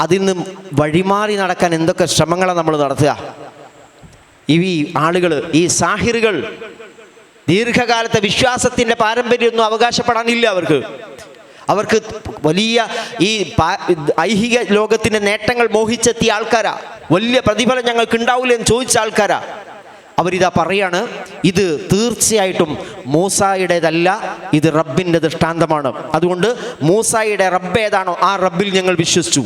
അതിൽ നിന്ന് വഴിമാറി നടക്കാൻ എന്തൊക്കെ ശ്രമങ്ങളാണ് നമ്മൾ നടത്തുക. ഈ ആളുകൾ, ഈ സാഹിറുകൾ ദീർഘകാലത്തെ വിശ്വാസത്തിൻ്റെ പാരമ്പര്യമൊന്നും അവകാശപ്പെടാനില്ല അവർക്ക് വലിയ ഈ ഐഹിക ലോകത്തിൻ്റെ നേട്ടങ്ങൾ മോഹിച്ചെത്തിയ ആൾക്കാരാ. വലിയ പ്രതിഫലം ഞങ്ങൾക്ക് ഉണ്ടാവില്ല എന്ന് ചോദിച്ച ആൾക്കാരാ. അവരിതാ പറയാണ്, ഇത് തീർച്ചയായിട്ടും മൂസായുടേതല്ല, ഇത് റബ്ബിൻ്റെ ദൃഷ്ടാന്തമാണ്. അതുകൊണ്ട് മൂസായുടെ റബ്ബ് ഏതാണോ ആ റബ്ബിൽ ഞങ്ങൾ വിശ്വസിച്ചു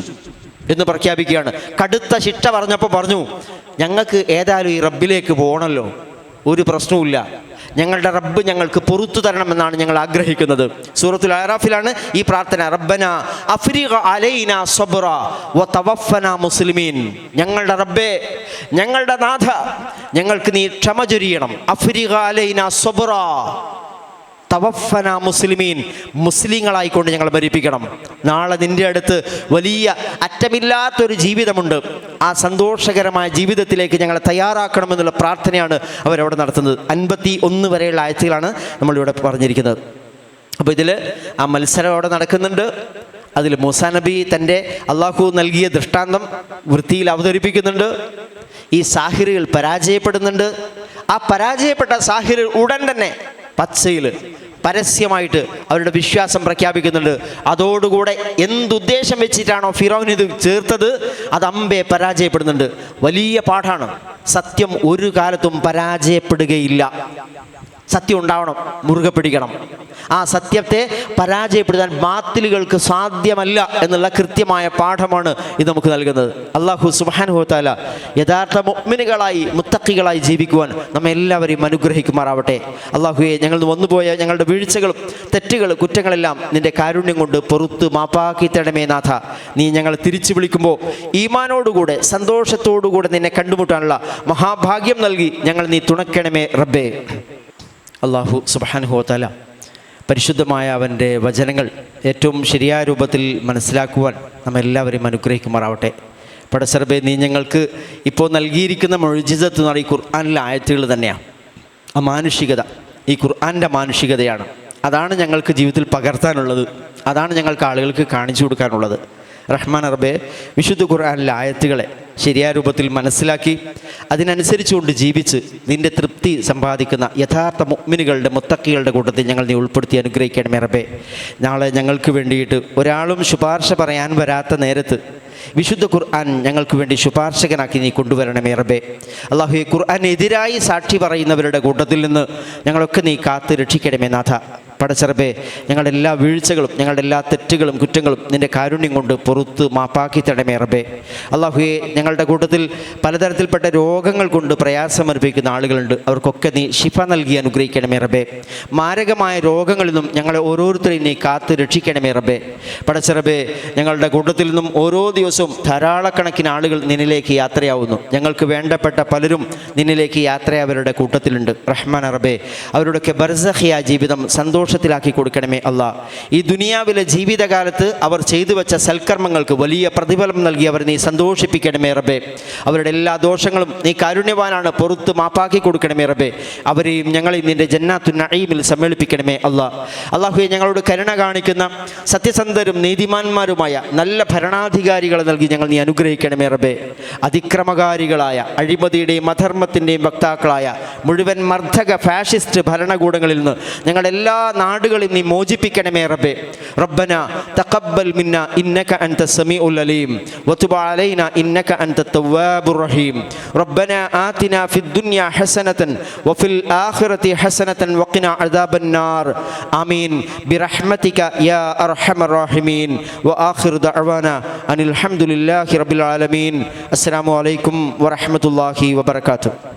എന്ന് പ്രഖ്യാപിക്കുകയാണ്. കടുത്ത ശിക്ഷ പറഞ്ഞപ്പോൾ പറഞ്ഞു, ഞങ്ങൾക്ക് ഏതായാലും ഈ റബ്ബിലേക്ക് പോകണമല്ലോ, ഒരു പ്രശ്നവുമില്ല, ഞങ്ങളുടെ റബ്ബ് ഞങ്ങൾക്ക് പുറത്തു തരണമെന്നാണ് ഞങ്ങൾ ആഗ്രഹിക്കുന്നത്. സൂറത്തുൽ അറാഫിലാണ് ഈ പ്രാർത്ഥന, റബ്ബന അഫ്രിഗ് അലൈനാ സ്വബ്റ വതവഫനാ മുസ്ലിമീൻ. ഞങ്ങളുടെ റബ്ബേ, ഞങ്ങളുടെ നാഥ, ഞങ്ങൾക്ക് നീ ക്ഷമ ചൊരിയണം. അഫ്രിഗ് അലൈനാ സ്വബ്റ തവഫന മുസ്ലിമീൻ, മുസ്ലിങ്ങളായിക്കൊണ്ട് ഞങ്ങൾ മരിപ്പിക്കണം. നാളെ നിൻ്റെ അടുത്ത് വലിയ അറ്റമില്ലാത്തൊരു ജീവിതമുണ്ട്, ആ സന്തോഷകരമായ ജീവിതത്തിലേക്ക് ഞങ്ങളെ തയ്യാറാക്കണമെന്നുള്ള പ്രാർത്ഥനയാണ് അവരവിടെ നടത്തുന്നത്. 51 വരെയുള്ള ആഴ്ചകളാണ് നമ്മളിവിടെ പറഞ്ഞിരിക്കുന്നത്. അപ്പോൾ ഇതിൽ ആ മത്സരം അവിടെ നടക്കുന്നുണ്ട്. അതിൽ മൂസാ നബി തൻ്റെ അള്ളാഹു നൽകിയ ദൃഷ്ടാന്തം വൃത്തിയിൽ അവതരിപ്പിക്കുന്നുണ്ട്. ഈ സാഹിറുകൾ പരാജയപ്പെടുന്നുണ്ട്. ആ പരാജയപ്പെട്ട സാഹിറുകൾ ഉടൻ തന്നെ പച്ചയിൽ പരസ്യമായിട്ട് അവരുടെ വിശ്വാസം പ്രഖ്യാപിക്കുന്നുണ്ട്. അതോടുകൂടെ എന്തുദ്ദേശം വെച്ചിട്ടാണോ ഫിറൗൻ ഇത് ചേർത്തത്, അത് അമ്പെ പരാജയപ്പെടുന്നുണ്ട്. വലിയ പാഠാണ്. സത്യം ഒരു കാലത്തും പരാജയപ്പെടുകയില്ല. സത്യം ഉണ്ടാവണം, മുറുകെ പിടിക്കണം. ആ സത്യത്തെ പരാജയപ്പെടുത്താൻ ബാത്തിലുകൾക്ക് സാധ്യമല്ല എന്നുള്ള കൃത്യമായ പാഠമാണ് ഇത് നമുക്ക് നൽകുന്നത്. അല്ലാഹു സുബ്ഹാനഹു വ തആല യഥാർത്ഥ മുഅ്മിനുകളായി മുത്തഖികളായി ജീവിക്കുവാൻ നമ്മെ എല്ലാവരെയും അനുഗ്രഹിക്കുമാറാവട്ടെ. അല്ലാഹുവേ, ഞങ്ങൾ വന്നുപോയ ഞങ്ങളുടെ വീഴ്ചകളും തെറ്റുകൾ കുറ്റങ്ങളെല്ലാം നിന്റെ കാരുണ്യം കൊണ്ട് പൊറുത്ത് മാപ്പാക്കി തരണമേ നാഥ. നീ ഞങ്ങളെ തിരിച്ചു വിളിക്കുമ്പോൾ ഈമാനോടുകൂടെ സന്തോഷത്തോടുകൂടെ നിന്നെ കണ്ടുമുട്ടാനുള്ള മഹാഭാഗ്യം നൽകി ഞങ്ങൾ നീ തുണയ്ക്കണമേ റബ്ബേ. അല്ലാഹു സുബ്ഹാനഹു വ തആല പരിശുദ്ധമായ അവൻ്റെ വചനങ്ങൾ ഏറ്റവും ശരിയായ രൂപത്തിൽ മനസ്സിലാക്കുവാൻ നമ്മെല്ലാവരെയും അനുഗ്രഹിക്കുമാറാവട്ടെ. പടച്ചറബേ, നീ ഞങ്ങൾക്ക് ഇപ്പോൾ നൽകിയിരിക്കുന്ന മുഅ്ജിസത്ത് എന്ന് പറയുന്ന ഈ ഖുർആനിലെ ആയത്തുകൾ തന്നെയാണ്. ആ മാനുഷികത ഈ ഖുർആൻ്റെ മാനുഷികതയാണ്. അതാണ് ഞങ്ങൾക്ക് ജീവിതത്തിൽ പകർത്താനുള്ളത്. അതാണ് ഞങ്ങൾക്ക് ആളുകൾക്ക് കാണിച്ചു കൊടുക്കാനുള്ളത്. റഹ്മാൻ റബ്ബേ, വിശുദ്ധ ഖുർആനിലെ ആയത്തുകളെ ശരിയായ രൂപത്തിൽ മനസ്സിലാക്കി അതിനനുസരിച്ചുകൊണ്ട് ജീവിച്ച് നിൻ്റെ തൃപ്തി സമ്പാദിക്കുന്ന യഥാർത്ഥ മുഅ്മിനുകളുടെ മുത്തഖികളുടെ കൂട്ടത്തിൽ ഞങ്ങൾ നീ ഉൾപ്പെടുത്തി അനുഗ്രഹിക്കണമേ റബ്ബേ. നാളെ ഞങ്ങൾക്ക് വേണ്ടിയിട്ട് ഒരാളും ശുപാർശ പറയാൻ വരാത്ത നേരത്ത് വിശുദ്ധ ഖുർആൻ ഞങ്ങൾക്ക് വേണ്ടി ശുപാർശകനാക്കി നീ കൊണ്ടുവരണമേ റബ്ബേ. അല്ലാഹുവേ, ഖുർആനെതിരായി സാക്ഷി പറയുന്നവരുടെ കൂട്ടത്തിൽ നിന്ന് ഞങ്ങളൊക്കെ നീ കാത്ത് രക്ഷിക്കണമേ നാഥ. പടച്ചറബേ, ഞങ്ങളുടെ എല്ലാ വീഴ്ചകളും ഞങ്ങളുടെ എല്ലാ തെറ്റുകളും കുറ്റങ്ങളും നിൻ്റെ കാരുണ്യം കൊണ്ട് പൊറുത്ത് മാപ്പാക്കി തരണമേ റബ്ബേ. അല്ലാഹുവേ, ഞങ്ങളുടെ കൂട്ടത്തിൽ പലതരത്തിൽപ്പെട്ട രോഗങ്ങൾ കൊണ്ട് പ്രയാസമനുഭവിക്കുന്ന ആളുകളുണ്ട്. അവർക്കൊക്കെ നീ ശിഫ നൽകി അനുഗ്രഹിക്കണമേ റബ്ബേ. മാരകമായ രോഗങ്ങളിൽ നിന്നും ഞങ്ങളെ ഓരോരുത്തരെയും നീ കാത്ത് രക്ഷിക്കണമേ റബ്ബേ. പടച്ചറബേ, ഞങ്ങളുടെ കൂട്ടത്തിൽ നിന്നും ഓരോ ദിവസവും ധാരാളക്കണക്കിന് ആളുകൾ നിന്നിലേക്ക് യാത്രയാവുന്നു. ഞങ്ങൾക്ക് വേണ്ടപ്പെട്ട പലരും നിന്നിലേക്ക് യാത്രയാവരുടെ കൂട്ടത്തിലുണ്ട്. റഹ്മാൻ റബ്ബേ, അവരുടെയൊക്കെ ബർസഖിയ ജീവിതം സന്തോഷത്തിലാക്കി കൊടുക്കണമേ അല്ലാ. ഈ ദുനിയാവിലെ ജീവിതകാലത്ത് അവർ ചെയ്തു വെച്ച സൽക്കർമ്മങ്ങൾക്ക് വലിയ പ്രതിഫലം നൽകി അവർ നീ സന്തോഷിപ്പിക്കണമേ റബ്ബേ. അവരുടെ എല്ലാ ദോഷങ്ങളും നീ കാരുണ്യവാനാണ്, പൊറുത്ത് മാപ്പാക്കി കൊടുക്കണമേ റബ്ബേ. അവരെയും ഞങ്ങളെയും നിൻ്റെ ജന്നാത്തുൻ നഈമിൽ സമ്മേളിപ്പിക്കണമേ അല്ലാ. അല്ലാഹുവേ, ഞങ്ങളോട് കരുണ കാണിക്കുന്ന സത്യസന്ധരും നീതിമാന്മാരുമായ നല്ല ഭരണാധികാരികളെ നൽകി ഞങ്ങൾ നീ അനുഗ്രഹിക്കണമേ റബ്ബേ. അതിക്രമകാരികളായ അഴിമതിയുടെയും അധർമ്മത്തിൻ്റെയും വക്താക്കളായ മുഴുവൻ മർദ്ദക ഫാഷിസ്റ്റ് ഭരണകൂടങ്ങളിൽ നിന്ന് ഞങ്ങളുടെ എല്ലാ നാടുകളെയും നീ മോചിപ്പിക്കണമേ റബ്ബേ. റബ്ബന തഖബ്ബൽ മിന്ന ഇന്നക അൻത സമീഉൽ അലീം വതുബ് അലൈനാ ഇന്നക അൻത തവ്വാബുർ റഹീം. റബ്ബന ആതിനാ ഫിദ് ദുനിയ ഹസനതൻ വഫിൽ ആഖിറതി ഹസനതൻ വഖിനാ അദാബൻ നാർ. ആമീൻ ബിറഹ്മതിക യാ അർഹമർ റഹീമീൻ. വആഖിറു ദഅവാനാ അനിൽ ഹംദുലില്ലാഹി റബ്ബിൽ ആലമീൻ. അസ്സലാമു അലൈക്കും വറഹ്മത്തുള്ളാഹി വബറകാതുഹു.